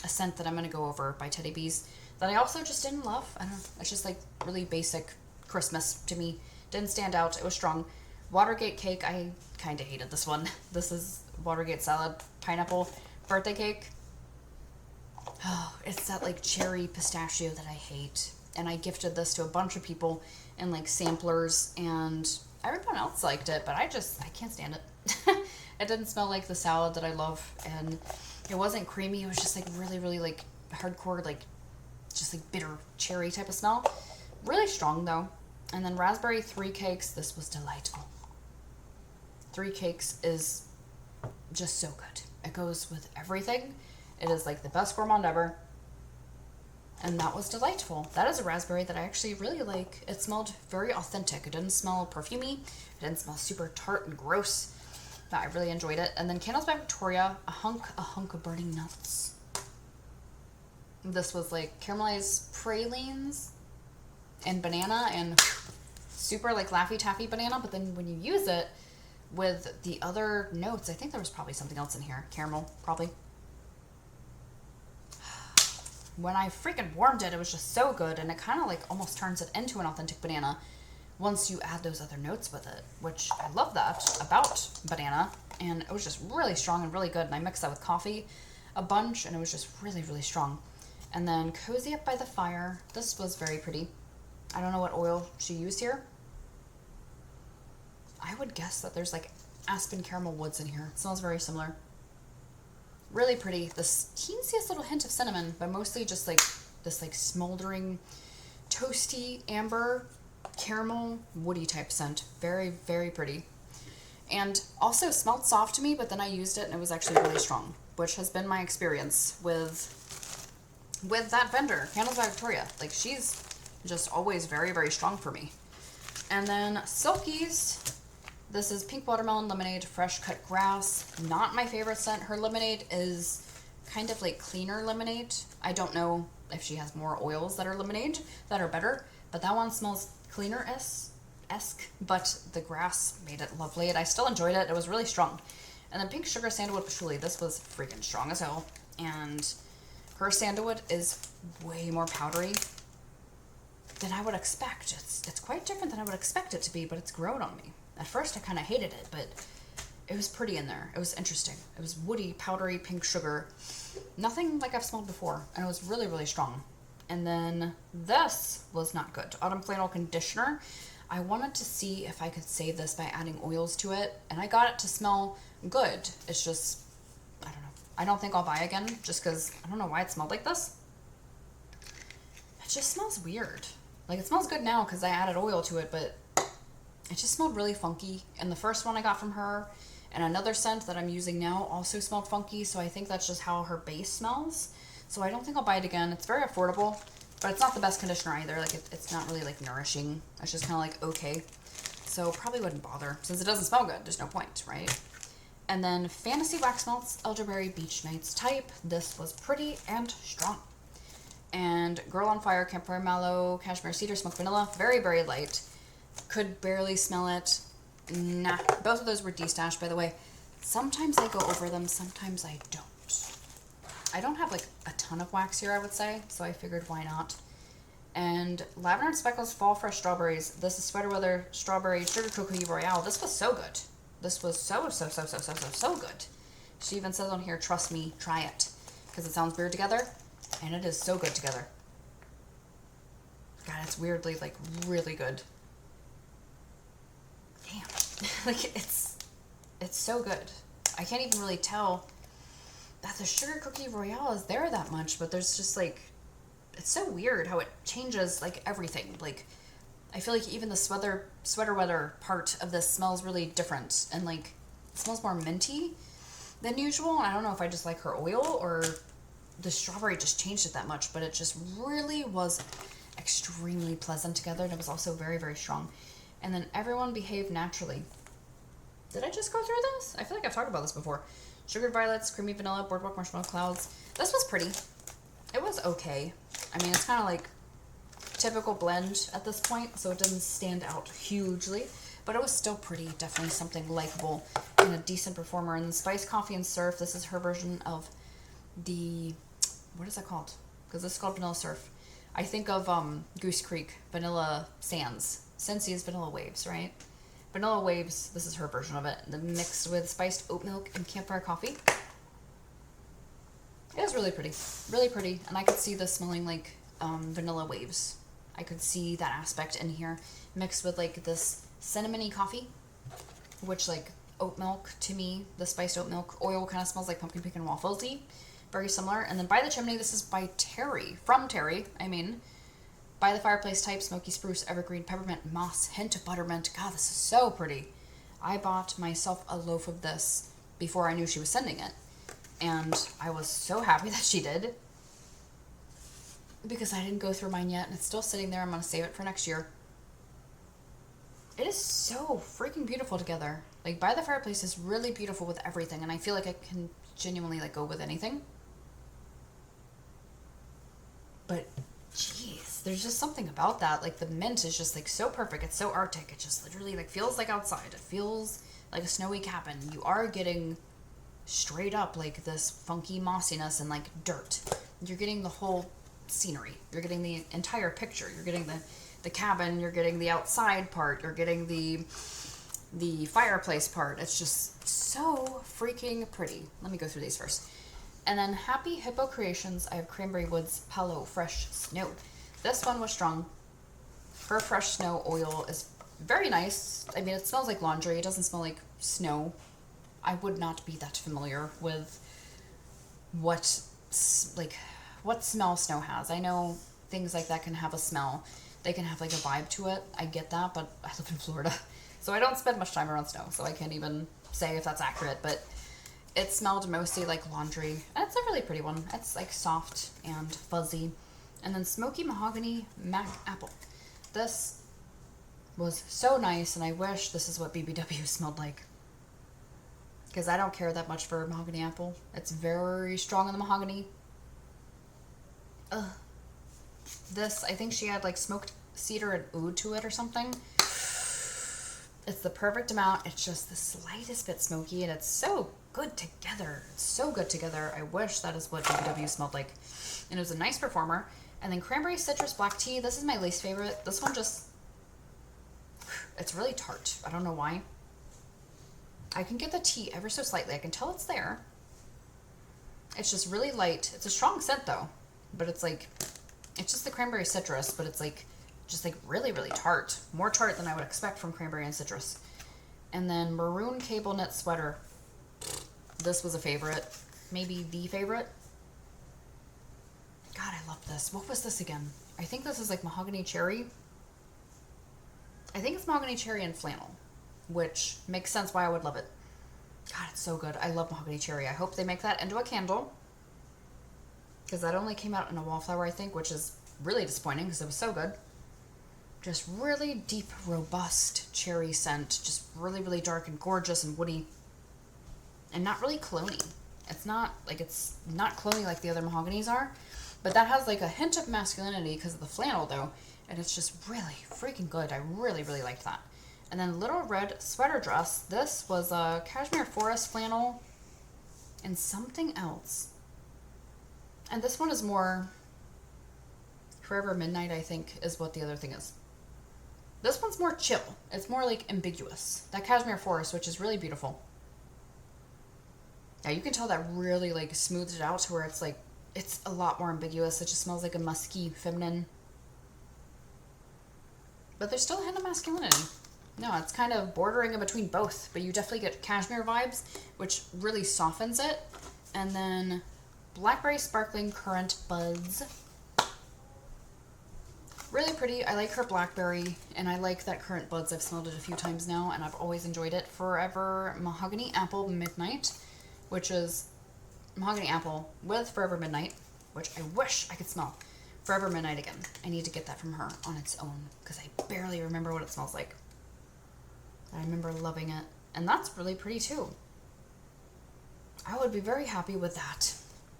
A: a scent that I'm going to go over by Teddy Bees that I also just didn't love. I don't know. It's just like really basic Christmas to me. Didn't stand out. It was strong. Watergate Cake. I kind of hated this one. This is Watergate Salad Pineapple Birthday Cake. Oh, it's that like cherry pistachio that I hate. And I gifted this to a bunch of people and like samplers, and everyone else liked it, but I can't stand it. It didn't smell like the salad that I love, and it wasn't creamy. It was just like really like hardcore, like just like bitter cherry type of smell. Really strong though. And then Raspberry 3 Cakes. This was delightful. 3 Cakes is just so good. It goes with everything. It is like the best gourmand ever. And that was delightful. That is a raspberry that I actually really like. It smelled very authentic. It didn't smell perfumey. It didn't smell super tart and gross. But I really enjoyed it. And then Candles by Victoria, a hunk of burning nuts. This was like caramelized pralines and banana and super like Laffy Taffy banana. But then when you use it with the other notes, I think there was probably something else in here. Caramel, probably. When I freaking warmed it, it was just so good, and it kind of like almost turns it into an authentic banana once you add those other notes with it, which I love that about banana. And it was just really strong and really good, and I mixed that with coffee a bunch, and it was just really strong. And then Cozy Up by the Fire. This was very pretty. I don't know what oil she used here. I would guess that there's like aspen caramel woods in here. It smells very similar. Really pretty. This teeniest little hint of cinnamon, but mostly just like this like smoldering, toasty, amber, caramel, woody type scent. Very pretty. And also smelled soft to me, but then I used it and it was actually really strong, which has been my experience with that vendor, Candles by Victoria. Like, she's just always very strong for me. And then Silkeys. This is Pink Watermelon Lemonade, Fresh Cut Grass. Not my favorite scent. Her lemonade is kind of like cleaner lemonade. I don't know if she has more oils that are lemonade that are better, but that one smells cleaner-esque, but the grass made it lovely, and I still enjoyed it. It was really strong. And then Pink Sugar Sandalwood Patchouli. This was freaking strong as hell, and her sandalwood is way more powdery than I would expect. It's quite different than I would expect it to be, but it's grown on me. At first, I kind of hated it, but it was pretty in there. It was interesting. It was woody, powdery, pink sugar. Nothing like I've smelled before, and it was really strong. And then this was not good. Autumn Flannel Conditioner. I wanted to see if I could save this by adding oils to it, and I got it to smell good. It's just, I don't know. I don't think I'll buy again, just because I don't know why it smelled like this. It just smells weird. Like, it smells good now because I added oil to it, but it just smelled really funky. And the first one I got from her and another scent that I'm using now also smelled funky. So I think that's just how her base smells. So I don't think I'll buy it again. It's very affordable, but it's not the best conditioner either. Like, it's not really like nourishing. It's just kind of like okay. So probably wouldn't bother. Since it doesn't smell good, there's no point, right? And then Fantasy Wax Melts Elderberry Beach Nights Type. This was pretty and strong. And Girl on Fire, Campfire Mallow, Cashmere Cedar, Smoke Vanilla. Very, very light. Could barely smell it. Nah. Both of those were destashed, by the way. Sometimes I go over them, sometimes I don't. I don't have like a ton of wax here, I would say, so I figured why not. And Lavender and Speckles Fall Fresh Strawberries. This is Sweater Weather Strawberry Sugar Cookie Royale. This was so good. This was so good. She even says on here, trust me, try it. Because it sounds weird together. And it is so good together. God, it's weirdly, like, really good. Damn. Like, it's so good. I can't even really tell that the Sugar Cookie Royale is there that much, but there's just, like, it's so weird how it changes, like, everything. Like, I feel like even the sweater weather part of this smells really different, and, like, it smells more minty than usual. I don't know if I just like her oil or the strawberry just changed it that much, but it just really was extremely pleasant together, and it was also very, very strong. And then Everyone Behave Naturally. Did I just go through this? I feel like I've talked about this before. Sugared Violets, Creamy Vanilla, Boardwalk Marshmallow Clouds. This was pretty. It was okay. I mean, it's kind of like typical blend at this point, so it didn't stand out hugely, but it was still pretty. Definitely something likable and a decent performer. And then Spice Coffee and Surf. This is her version of the, what is that called? Because this is called Vanilla Surf. I think of Goose Creek Vanilla Sands. Scentsy Vanilla Waves, right? Vanilla Waves, this is her version of it. The mixed with spiced oat milk and campfire coffee. It was really pretty. Really pretty. And I could see this smelling like Vanilla Waves. I could see that aspect in here. Mixed with like this cinnamony coffee. Which like oat milk to me, the spiced oat milk oil kind of smells like pumpkin pecan waffles-y. Very similar. And then By the Chimney, this is by Terry. From Terry, I mean. By the Fireplace type, Smoky Spruce, Evergreen, Peppermint, Moss, Hint of Buttermint. God, this is so pretty. I bought myself a loaf of this before I knew she was sending it. And I was so happy that she did. Because I didn't go through mine yet, and it's still sitting there. I'm going to save it for next year. It is so freaking beautiful together. Like, By the Fireplace is really beautiful with everything, and I feel like I can genuinely, like, go with anything. But jeez, there's just something about that. Like, the mint is just, like, so perfect. It's so Arctic. It just literally, like, feels like outside. It feels like a snowy cabin. You are getting straight up, like, this funky mossiness and, like, dirt. You're getting the whole scenery. You're getting the entire picture. You're getting the cabin. You're getting the outside part. You're getting the fireplace part. It's just so freaking pretty. Let me go through these first. And then Happy Hippo Creations, I have Cranberry Woods Palo Fresh Snow. This one was strong. Her fresh snow oil is very nice. I mean, it smells like laundry. It doesn't smell like snow. I would not be that familiar with what smell snow has. I know things like that can have a smell. They can have like a vibe to it. I get that, but I live in Florida, so I don't spend much time around snow, so I can't even say if that's accurate, but it smelled mostly like laundry, and it's a really pretty one. It's like soft and fuzzy. And then Smoky Mahogany Mac Apple. This was so nice, and I wish this is what BBW smelled like. Because I don't care that much for mahogany apple. It's very strong on the mahogany. Ugh. This, I think she had like smoked cedar and oud to it or something. It's the perfect amount. It's just the slightest bit smoky, and it's so good together. It's so good together. I wish that is what BBW smelled like. And it was a nice performer. And then Cranberry Citrus Black Tea. This is my least favorite. This one just, it's really tart. I don't know why. I can get the tea ever so slightly. I can tell it's there. It's just really light. It's a strong scent though, but it's like, it's just the cranberry citrus, but it's like, just like really, really tart. More tart than I would expect from cranberry and citrus. And then Maroon Cable Knit Sweater. This was a favorite. Maybe the favorite. God, I love this. What was this again? I think this is like Mahogany Cherry. I think it's Mahogany Cherry and Flannel, which makes sense why I would love it. God, it's so good. I love Mahogany Cherry. I hope they make that into a candle, because that only came out in a wallflower, I think, which is really disappointing because it was so good. Just really deep, robust cherry scent. Just really, really dark and gorgeous and woody. And not really cloney. It's not cloney like the other mahoganies are, But that has like a hint of masculinity because of the flannel though. And it's just really freaking good. I really, really liked that. And then Little Red Sweater Dress. This was a cashmere forest flannel and something else. And this one is more Forever Midnight, I think, is what the other thing is. This one's more chill. It's more like ambiguous. That cashmere forest, which is really beautiful. Yeah, you can tell that really like smoothed it out to where it's like, it's a lot more ambiguous. It just smells like a musky, feminine. But there's still a hint of masculinity. No, it's kind of bordering in between both, but you definitely get cashmere vibes, which really softens it. And then Blackberry Sparkling Currant Buds. Really pretty. I like her blackberry, and I like that Currant Buds. I've smelled it a few times now, and I've always enjoyed it. Forever Mahogany Apple Midnight, which is Mahogany Apple with Forever Midnight, which I wish I could smell. Forever Midnight again. I need to get that from her on its own, because I barely remember what it smells like. I remember loving it, and that's really pretty too. I would be very happy with that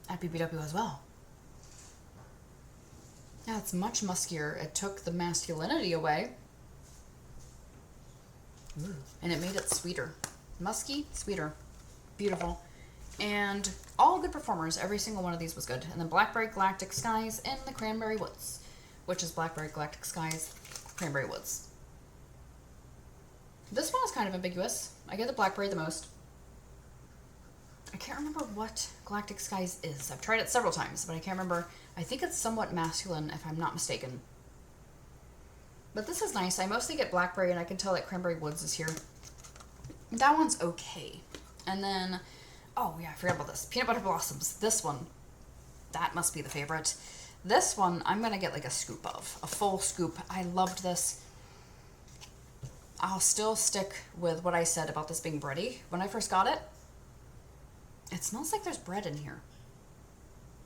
A: at BBW as well. Yeah, it's much muskier. It took the masculinity away. Ooh. And it made it sweeter. Musky, sweeter. Beautiful. And all good performers. Every single one of these was good. And then Blackberry Galactic Skies and the Cranberry Woods, which is Blackberry Galactic Skies, Cranberry Woods. This one is kind of ambiguous. I get the blackberry the most. I can't remember what Galactic Skies is. I've tried it several times, but I can't remember. I think it's somewhat masculine, if I'm not mistaken. But this is nice. I mostly get blackberry, and I can tell that Cranberry Woods is here. That one's okay. And then, oh yeah, I forgot about this. Peanut Butter Blossoms. This one, that must be the favorite. This one, I'm going to get like a scoop of. A full scoop. I loved this. I'll still stick with what I said about this being bready. When I first got it, it smells like there's bread in here.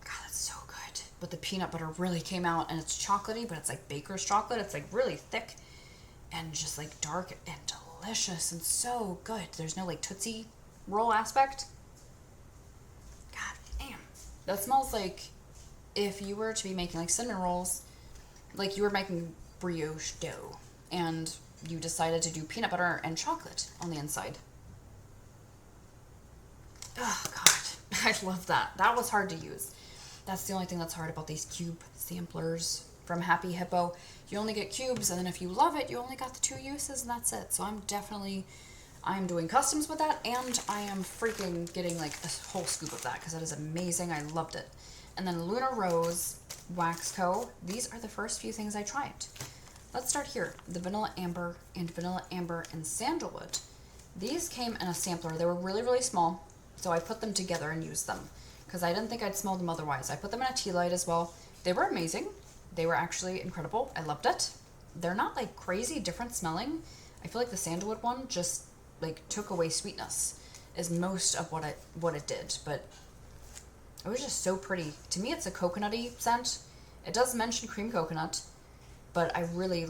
A: God, that's so good. But the peanut butter really came out, and it's chocolatey, but it's like baker's chocolate. It's like really thick and just like dark and delicious and so good. There's no like Tootsie Roll aspect. God damn. That smells like if you were to be making like cinnamon rolls, like you were making brioche dough, and you decided to do peanut butter and chocolate on the inside. Oh, God. I love that. That was hard to use. That's the only thing that's hard about these cube samplers from Happy Hippo. You only get cubes, and then if you love it, you only got the 2 uses, and that's it. So I'm doing customs with that, and I am freaking getting like a whole scoop of that, because that is amazing. I loved it. And then Lunar Rose Wax Co. These are the first few things I tried. Let's start here. The Vanilla Amber and Sandalwood. These came in a sampler. They were really, really small, so I put them together and used them because I didn't think I'd smell them otherwise. I put them in a tea light as well. They were amazing. They were actually incredible. I loved it. They're not like crazy different smelling. I feel like the Sandalwood one just like took away sweetness is most of what it did, but it was just so pretty. To me, it's a coconutty scent. It does mention cream coconut, but I really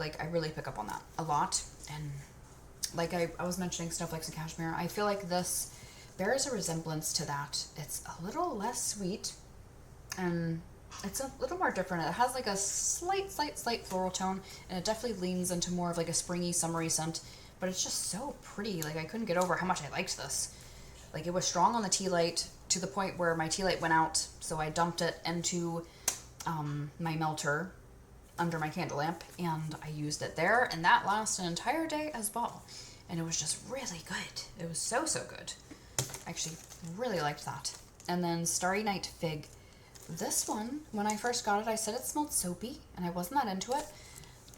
A: pick up on that a lot. And like I was mentioning Snowflakes and Cashmere, I feel like this bears a resemblance to that. It's a little less sweet, and it's a little more different. It has like a slight floral tone, and it definitely leans into more of like a springy, summery scent, but it's just so pretty. Like I couldn't get over how much I liked this. Like it was strong on the tea light to the point where my tea light went out, so I dumped it into my melter under my candle lamp, and I used it there, and that lasted an entire day as well. And it was just really good. It was so good. I actually really liked that. And then Starry Night Fig. This one, when I first got it, I said it smelled soapy, and I wasn't that into it.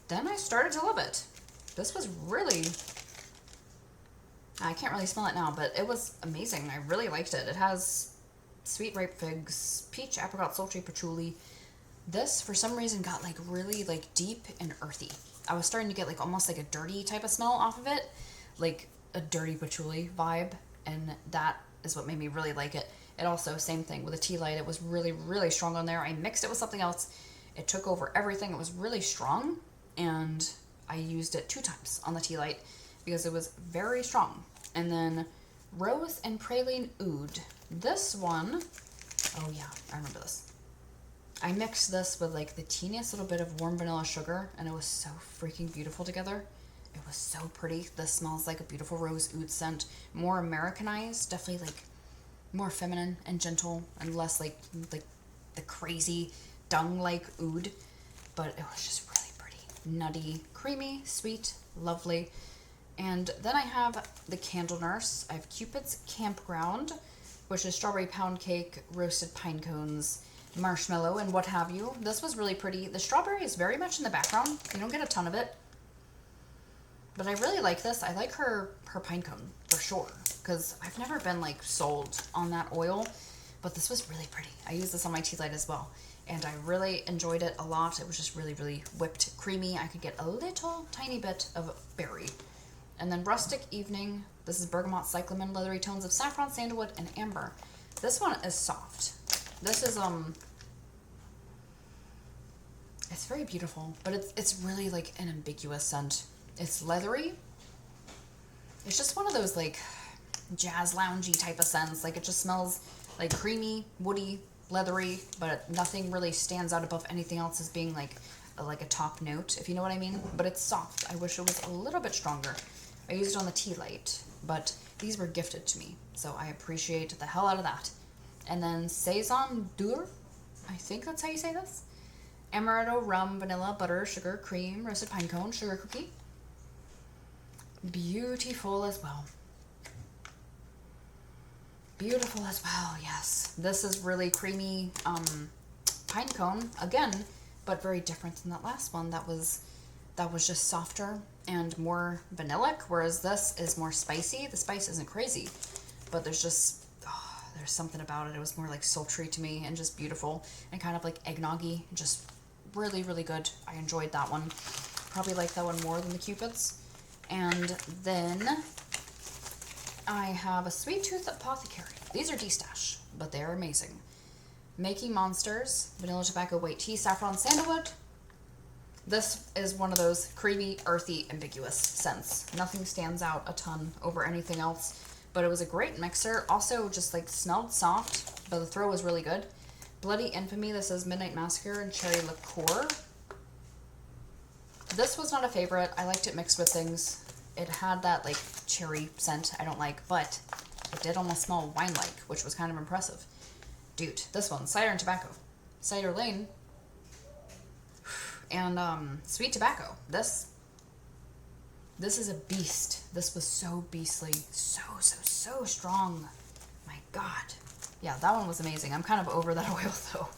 A: Then I started to love it. This was really, I can't really smell it now, but it was amazing. I really liked it. It has sweet ripe figs, peach, apricot, sultry, patchouli. This, for some reason, got like really like deep and earthy. I was starting to get like almost like a dirty type of smell off of it, like a dirty patchouli vibe, and that is what made me really like it. It also, same thing with a tea light. It was really, really strong on there. I mixed it with something else. It took over everything. It was really strong, and I used it 2 times on the tea light because it was very strong. And then Rose and Praline Oud. This one, oh yeah, I remember this. I mixed this with like the teeniest little bit of warm vanilla sugar, and it was so freaking beautiful together. It was so pretty. This smells like a beautiful rose oud scent. More Americanized, definitely like more feminine and gentle and less like the crazy dung-like oud. But it was just really pretty. Nutty, creamy, sweet, lovely. And then I have the Candle Nurse. I have Cupid's Campground, which is strawberry pound cake, roasted pine cones, marshmallow, and what have you. This was really pretty. The strawberry is very much in the background. You don't get a ton of it. But I really like this. I like her pine cone for sure, because I've never been like sold on that oil, but this was really pretty. I used this on my tea light as well, and I really enjoyed it a lot. It was just really, really whipped creamy. I could get a little tiny bit of berry. And then Rustic Evening. This is bergamot, cyclamen, leathery tones of saffron, sandalwood, and amber. This one is soft. This is it's very beautiful, but it's really like an ambiguous scent. It's leathery. It's just one of those like jazz loungy type of scents. Like it just smells like creamy, woody, leathery, but nothing really stands out above anything else as being like a top note, if you know what I mean. But it's soft. I wish it was a little bit stronger. I used it on the tea light, but these were gifted to me, so I appreciate the hell out of that. And then Saison d'Or, I think that's how you say this. Amaretto, rum, vanilla, butter, sugar, cream, roasted pine cone, sugar cookie. Beautiful as well. Beautiful as well, yes. This is really creamy pine cone, again, but very different than that last one. That was just softer and more vanillic, whereas this is more spicy. The spice isn't crazy, but there's just, there's something about it. It was more like sultry to me and just beautiful and kind of like eggnoggy. Just really, really good. I enjoyed that one. Probably like that one more than the Cupids. And then I have a Sweet Tooth Apothecary. These are D-Stash, but they're amazing. Making Monsters, vanilla tobacco, white tea, saffron, sandalwood. This is one of those creamy, earthy, ambiguous scents. Nothing stands out a ton over anything else, but it was a great mixer. Also just like smelled soft, but the throw was really good. Bloody Infamy, this is Midnight Massacre and Cherry Liqueur. This was not a favorite. I liked it mixed with things. It had that like cherry scent I don't like, but it did almost smell wine-like, which was kind of impressive. Dude, this one, Cider and Tobacco. Cider Lane. And Sweet Tobacco. This is a beast. This was so beastly. So strong. My God. Yeah, that one was amazing. I'm kind of over that oil though.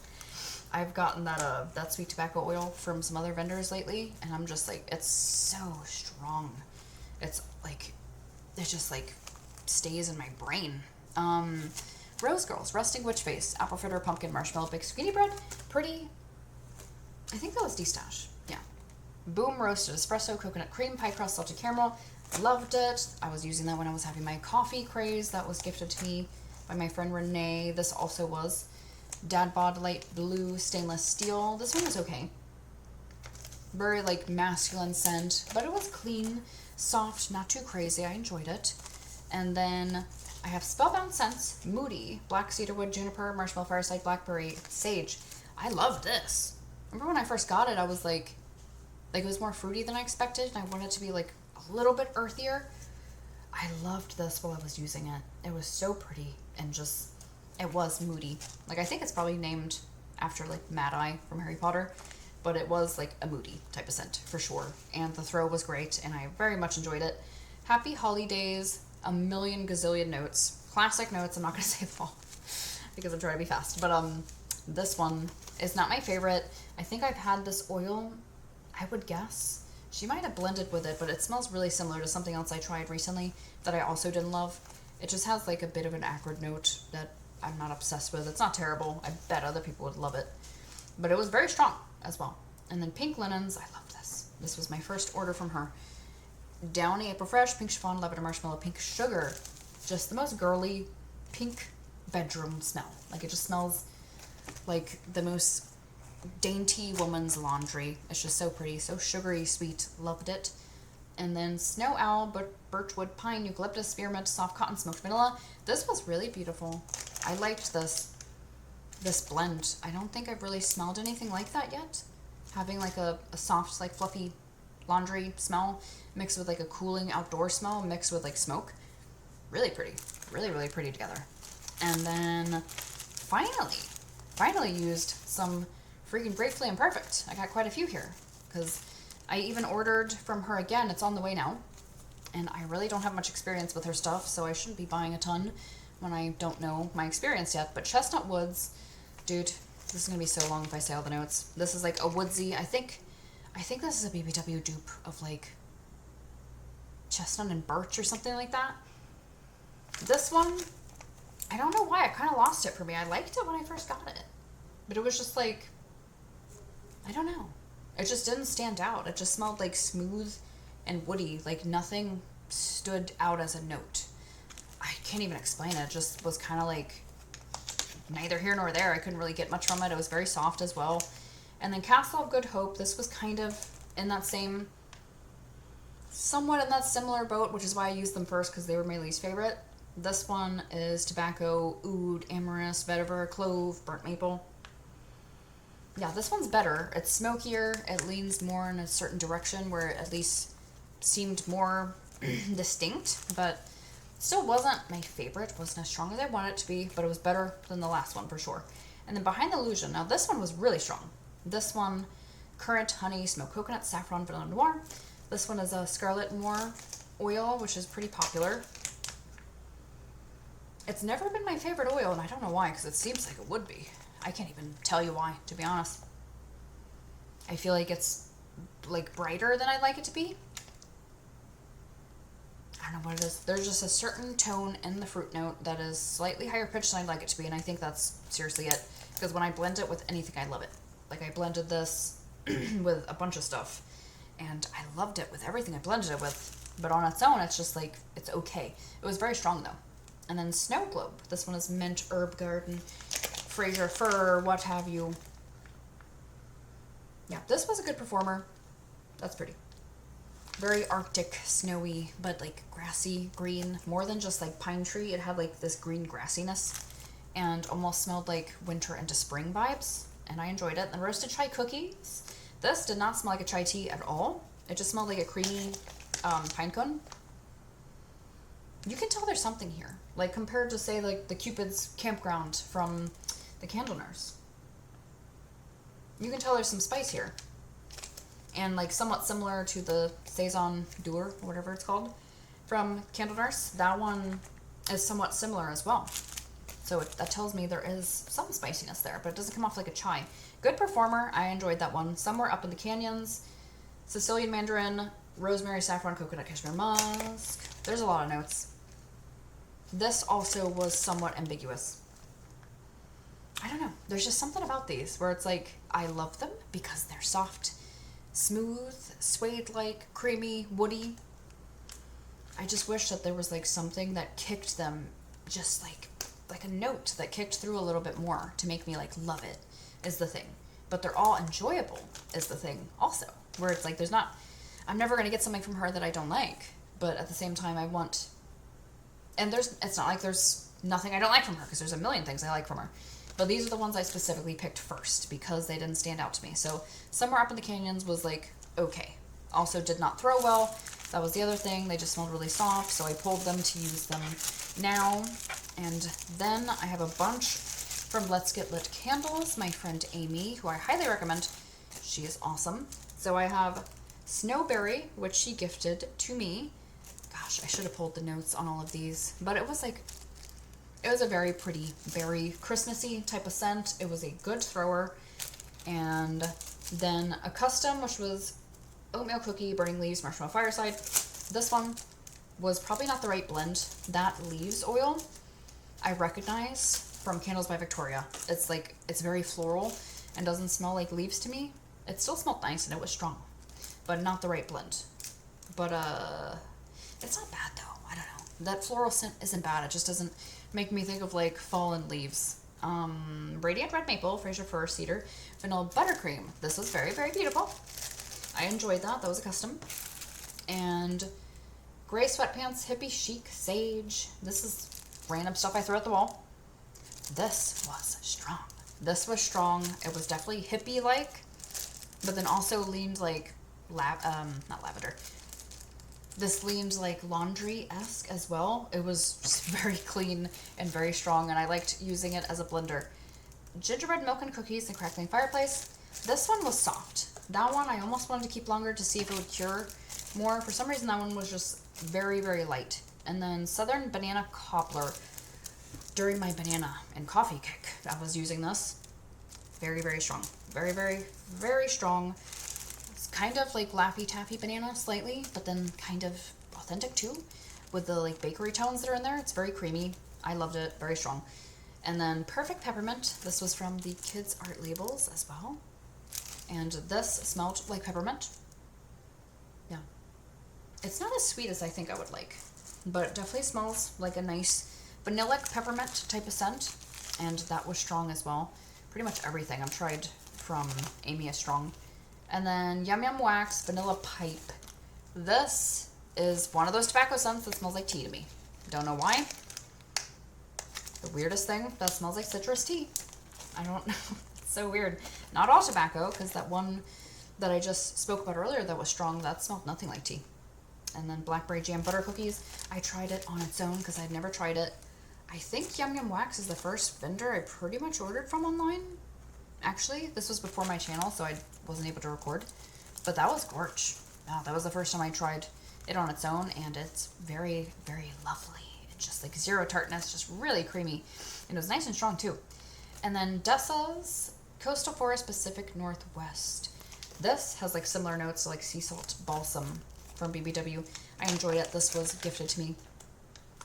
A: I've gotten that Sweet Tobacco oil from some other vendors lately, and I'm just like, it's so strong. It's like, it just like stays in my brain. Rose Girls, Rusting Witch Face, Apple Fritter, Pumpkin, Marshmallow, Baked Skinny Bread, Pretty. I think that was D-Stash. Yeah. Boom Roasted Espresso, Coconut Cream, Pie Crust, Salted Caramel. Loved it. I was using that when I was having my coffee craze. That was gifted to me by my friend Renee. This also was Dad Bod Light Blue Stainless Steel. This one was okay. Very like masculine scent, but it was clean, soft, not too crazy. I enjoyed it. And then I have Spellbound Scents, Moody, Black Cedarwood, Juniper, Marshmallow Fireside, Blackberry, Sage. I loved this. Remember when I first got it, I was like it was more fruity than I expected, and I wanted it to be like a little bit earthier. I loved this while I was using it. It was so pretty and just, it was moody. Like I think it's probably named after like Mad Eye from Harry Potter, but it was like a moody type of scent for sure. And the throw was great, and I very much enjoyed it. Happy Holidays, a million gazillion notes. Classic notes, I'm not going to say them all because I'm trying to be fast. But this one is not my favorite. I think I've had this oil, I would guess. She might have blended with it, but it smells really similar to something else I tried recently that I also didn't love. It just has like a bit of an acrid note that I'm not obsessed with. It's not terrible. I bet other people would love it. But it was very strong as well. And then Pink Linens, I love this. This was my first order from her. Downy April Fresh, Pink Chiffon, Lavender Marshmallow, Pink Sugar. Just the most girly pink bedroom smell. Like it just smells like the most dainty woman's laundry. It's just so pretty, so sugary, sweet. Loved it. And then Snow Owl, Birchwood Pine, Eucalyptus, Spearmint, Soft Cotton, Smoked Vanilla. This was really beautiful. I liked this. this blend. I don't think I've really smelled anything like that yet. Having like a soft, like fluffy laundry smell mixed with like a cooling outdoor smell mixed with like smoke. Really pretty. Really, really pretty together. And then finally used some freaking Gratefully Imperfect. I got quite a few here because I even ordered from her again. It's on the way now. And I really don't have much experience with her stuff, so I shouldn't be buying a ton when I don't know my experience yet. But Chestnut Woods, dude, this is going to be so long if I say all the notes. This is like a woodsy, I think this is a BBW dupe of like chestnut and birch or something like that. This one, I don't know why, I kind of lost it for me. I liked it when I first got it, but it was just like, I don't know. It just didn't stand out. It just smelled like smooth and woody, like nothing stood out as a note. I can't even explain it. It just was kind of like neither here nor there. I couldn't really get much from it. It was very soft as well. And then Castle of Good Hope, this was kind of in that same, somewhat in that similar boat, which is why I used them first because they were my least favorite. This one is tobacco, oud, amorous, vetiver, clove, burnt maple. Yeah, this one's better. It's smokier. It leans more in a certain direction where it at least seemed more distinct, but still wasn't my favorite. Wasn't as strong as I wanted it to be, but it was better than the last one for sure. And then Behind the Illusion. Now this one was really strong. This one, currant, honey, smoked coconut, saffron, vanilla noir. This one is a Scarlet Noir oil, which is pretty popular. It's never been my favorite oil, and I don't know why, because it seems like it would be. I can't even tell you why, to be honest. I feel like it's like brighter than I'd like it to be. I don't know what it is. There's just a certain tone in the fruit note that is slightly higher pitched than I'd like it to be, and I think that's seriously it. Because when I blend it with anything, I love it. Like I blended this with a bunch of stuff, and I loved it with everything I blended it with. But on its own, it's just like, it's okay. It was very strong though. And then Snow Globe. This one is mint, herb garden, Fraser fir, what have you. Yeah, this was a good performer. That's pretty. Very Arctic, snowy, but like grassy, green. More than just like pine tree. It had like this green grassiness and almost smelled like winter into spring vibes. And I enjoyed it. And roasted chai cookies. This did not smell like a chai tea at all. It just smelled like a creamy pine cone. You can tell there's something here. Like compared to say like the Cupid's Campground from the Candle Nurse. You can tell there's some spice here. And like somewhat similar to the Saison Dour, or whatever it's called, from Candle Nurse. That one is somewhat similar as well. So that tells me there is some spiciness there, but it doesn't come off like a chai. Good performer. I enjoyed that one. Somewhere Up in the Canyons, Sicilian Mandarin, Rosemary, Saffron, Coconut, Cashmere Musk. There's a lot of notes. This also was somewhat ambiguous. I don't know. There's just something about these where it's like, I love them because they're soft, smooth, suede-like, creamy, woody. I just wish that there was like something that kicked them, just like a note that kicked through a little bit more to make me like love it is the thing. But they're all enjoyable is the thing also, where it's like there's not, I'm never going to get something from her that I don't like, but at the same time I want, and it's not like there's nothing I don't like from her because there's a million things I like from her. But these are the ones I specifically picked first because they didn't stand out to me. So Somewhere Up in the Canyons was like, okay. Also did not throw well. That was the other thing. They just smelled really soft, so I pulled them to use them now. And then I have a bunch from Let's Get Lit Candles, my friend Amy, who I highly recommend. She is awesome. So I have Snowberry, which she gifted to me. Gosh, I should have pulled the notes on all of these. But it was like, it was a very pretty, very Christmassy type of scent. It was a good thrower. And then a custom, which was oatmeal cookie, burning leaves, marshmallow fireside. This one was probably not the right blend. That leaves oil I recognize from Candles by Victoria. It's like, it's very floral and doesn't smell like leaves to me. It still smelled nice and it was strong, but not the right blend. But it's not bad though. I don't know. That floral scent isn't bad. It just doesn't make me think of like fallen leaves. Radiant Red Maple, Fraser Fir, Cedar, Vanilla Buttercream. This was very, very beautiful. I enjoyed that. That was a custom. And Gray Sweatpants, Hippie Chic, Sage. This is random stuff I threw at the wall. This was strong. This was strong. It was definitely hippie-like, but then also leaned like, not lavender. This leaned like laundry-esque as well. It was just very clean and very strong, and I liked using it as a blender. Gingerbread milk and cookies and crackling fireplace. This one was soft. That one I almost wanted to keep longer to see if it would cure more. For some reason, that one was just very, very light. And then Southern Banana Cobbler. During my banana and coffee kick, I was using this. Very, very strong. Very, very, very strong. It's kind of like Laffy Taffy banana slightly, but then kind of authentic too, with the like bakery tones that are in there. It's very creamy. I loved it. Very strong. And then Perfect Peppermint. This was from the Kids Art Labels as well. And this smelled like peppermint. Yeah. It's not as sweet as I think I would like, but it definitely smells like a nice vanillic peppermint type of scent. And that was strong as well. Pretty much everything I've tried from Amy is strong. And then Yum Yum Wax Vanilla Pipe. This is one of those tobacco scents that smells like tea to me. Don't know why. The weirdest thing that smells like citrus tea. I don't know. It's so weird. Not all tobacco, because that one that I just spoke about earlier that was strong, that smelled nothing like tea. And then Blackberry Jam Butter Cookies. I tried it on its own because I'd never tried it. I think Yum Yum Wax is the first vendor I pretty much ordered from online. Actually, this was before my channel, so I wasn't able to record. But that was gorge. Wow, that was the first time I tried it on its own, and it's very, very lovely. It's just like zero tartness, just really creamy. And it was nice and strong too. And then Dessa's Coastal Forest Pacific Northwest. This has like similar notes to like sea salt balsam from BBW. I enjoyed it. This was gifted to me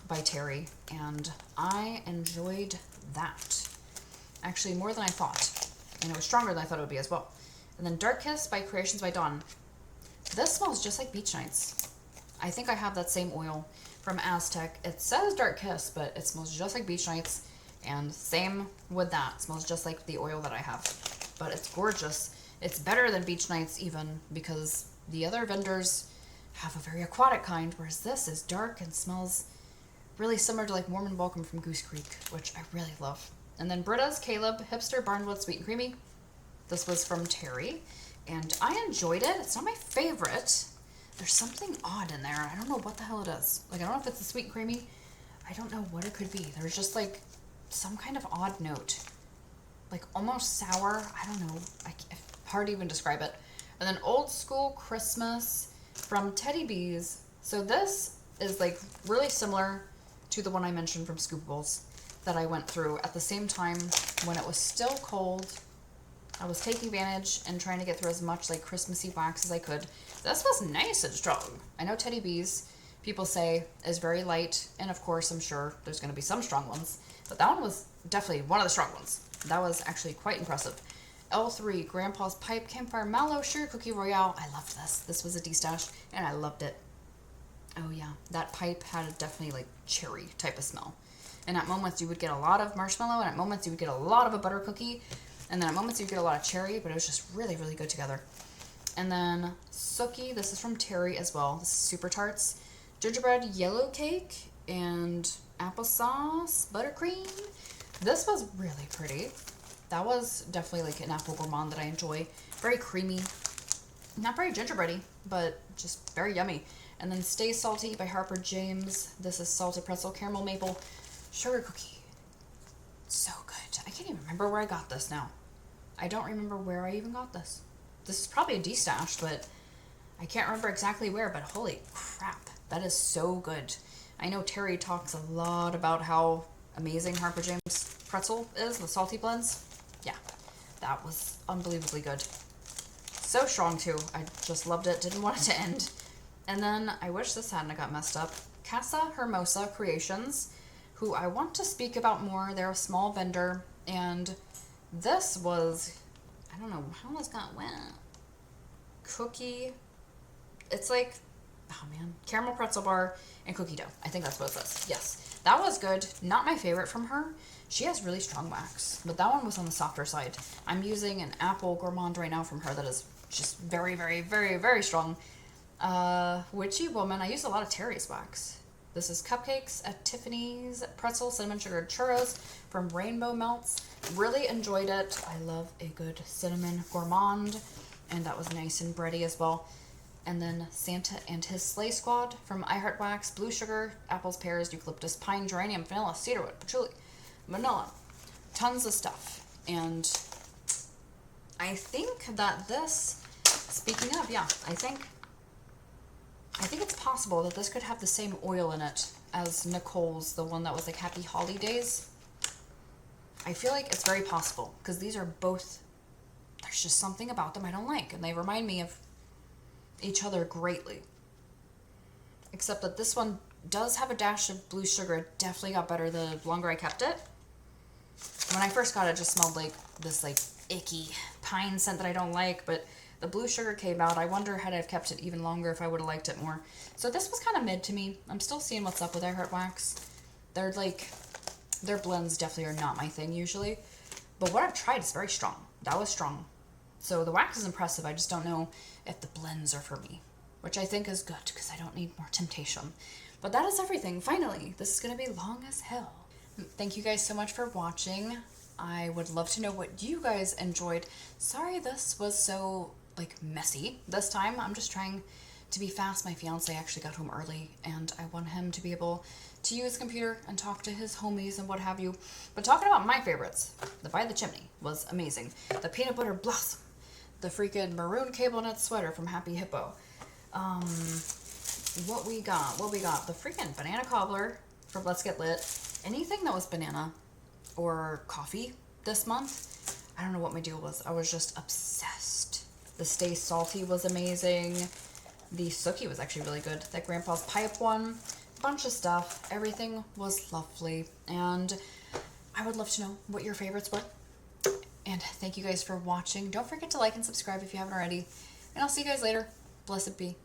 A: by Terry, and I enjoyed that. Actually, more than I thought. And it was stronger than I thought it would be as well. And then Dark Kiss by Creations by Dawn. This smells just like Beach Nights. I think I have that same oil from Aztec. It says Dark Kiss, but it smells just like Beach Nights. And same with that. It smells just like the oil that I have. But it's gorgeous. It's better than Beach Nights even, because the other vendors have a very aquatic kind, whereas this is dark and smells really similar to like Warm and Welcome from Goose Creek, which I really love. And then Britta's Caleb Hipster Barnwood Sweet and Creamy. This was from Terry, and I enjoyed it. It's not my favorite. There's something odd in there. I don't know what the hell it is. Like, I don't know if it's the sweet and creamy. I don't know what it could be. There's just like some kind of odd note. Like almost sour. I don't know. Hard to even describe it. And then Old School Christmas from Teddy Bees. So this is like really similar to the one I mentioned from Scoopables that I went through at the same time when it was still cold. I was taking advantage and trying to get through as much like Christmassy wax as I could. This was nice and strong. I know Teddy Bees, people say, is very light, and of course I'm sure there's going to be some strong ones, but that one was definitely one of the strong ones. That was actually quite impressive. L3 Grandpa's Pipe Campfire Mallow Sugar Cookie Royale. I loved this. This was a D-stash, and I loved it. Oh yeah, that pipe had a definitely like cherry type of smell. And at moments you would get a lot of marshmallow, and at moments you would get a lot of a butter cookie, and then at moments you would get a lot of cherry, but it was just really, really good together. And then Sookie, this is from Terry as well. This is Super Tarts. Gingerbread Yellow Cake and applesauce buttercream. This was really pretty. That was definitely like an apple gourmand that I enjoy. Very creamy. Not very gingerbready, but just very yummy. And then Stay Salty by Harper James. This is salted pretzel caramel maple sugar cookie. So good. I can't even remember where I got this now. I don't remember where I even got this. This is probably a D-stash, but I can't remember exactly where, but holy crap. That is so good. I know Terry talks a lot about how amazing Harper James pretzel is, the salty blends. Yeah, that was unbelievably good. So strong too. I just loved it. Didn't want it to end. And then I wish this hadn't got messed up. Casa Hermosa Creations, who I want to speak about more. They're a small vendor, and this was, I don't know how this got went. Cookie. It's like, oh man, caramel pretzel bar and cookie dough. I think that's what it says. Yes, that was good. Not my favorite from her. She has really strong wax, but that one was on the softer side. I'm using an apple gourmand right now from her that is just very, very, very, very strong. Witchy Woman. I used a lot of Terry's wax. This is Cupcakes at Tiffany's, Pretzel Cinnamon Sugar Churros from Rainbow Melts. Really enjoyed it. I love a good cinnamon gourmand, and that was nice and bready as well. And then Santa and His Sleigh Squad from I Heart Wax, Blue Sugar, Apples, Pears, Eucalyptus, Pine, Geranium, Vanilla, Cedarwood, Patchouli, Vanilla. Tons of stuff. And I think that this, speaking of, yeah, I think it's possible that this could have the same oil in it as Nicole's, the one that was like Happy Holidays. I feel like it's very possible because these are both, there's just something about them I don't like, and they remind me of each other greatly. Except that this one does have a dash of blue sugar. It definitely got better the longer I kept it. When I first got it, it just smelled like this like icky pine scent that I don't like, but the blue sugar came out. I wonder had I kept it even longer if I would have liked it more. So this was kind of mid to me. I'm still seeing what's up with I Heart Wax. They're like, their blends definitely are not my thing usually, but what I've tried is very strong. That was strong. So the wax is impressive. I just don't know if the blends are for me, which I think is good because I don't need more temptation. But that is everything. Finally, this is going to be long as hell. Thank you guys so much for watching. I would love to know what you guys enjoyed. Sorry this was so like messy this time. I'm just trying to be fast. My fiance actually got home early and I want him to be able to use his computer and talk to his homies and what have you. But talking about my favorites, the By the Chimney was amazing. The Peanut Butter Blossom, the freaking maroon cable knit sweater from Happy Hippo. What we got? The freaking banana cobbler from Let's Get Lit. Anything that was banana or coffee this month, I don't know what my deal was. I was just obsessed. The Stay Salty was amazing. The Sookie was actually really good. That Grandpa's Pipe one. Bunch of stuff. Everything was lovely. And I would love to know what your favorites were. And thank you guys for watching. Don't forget to like and subscribe if you haven't already. And I'll see you guys later. Blessed be.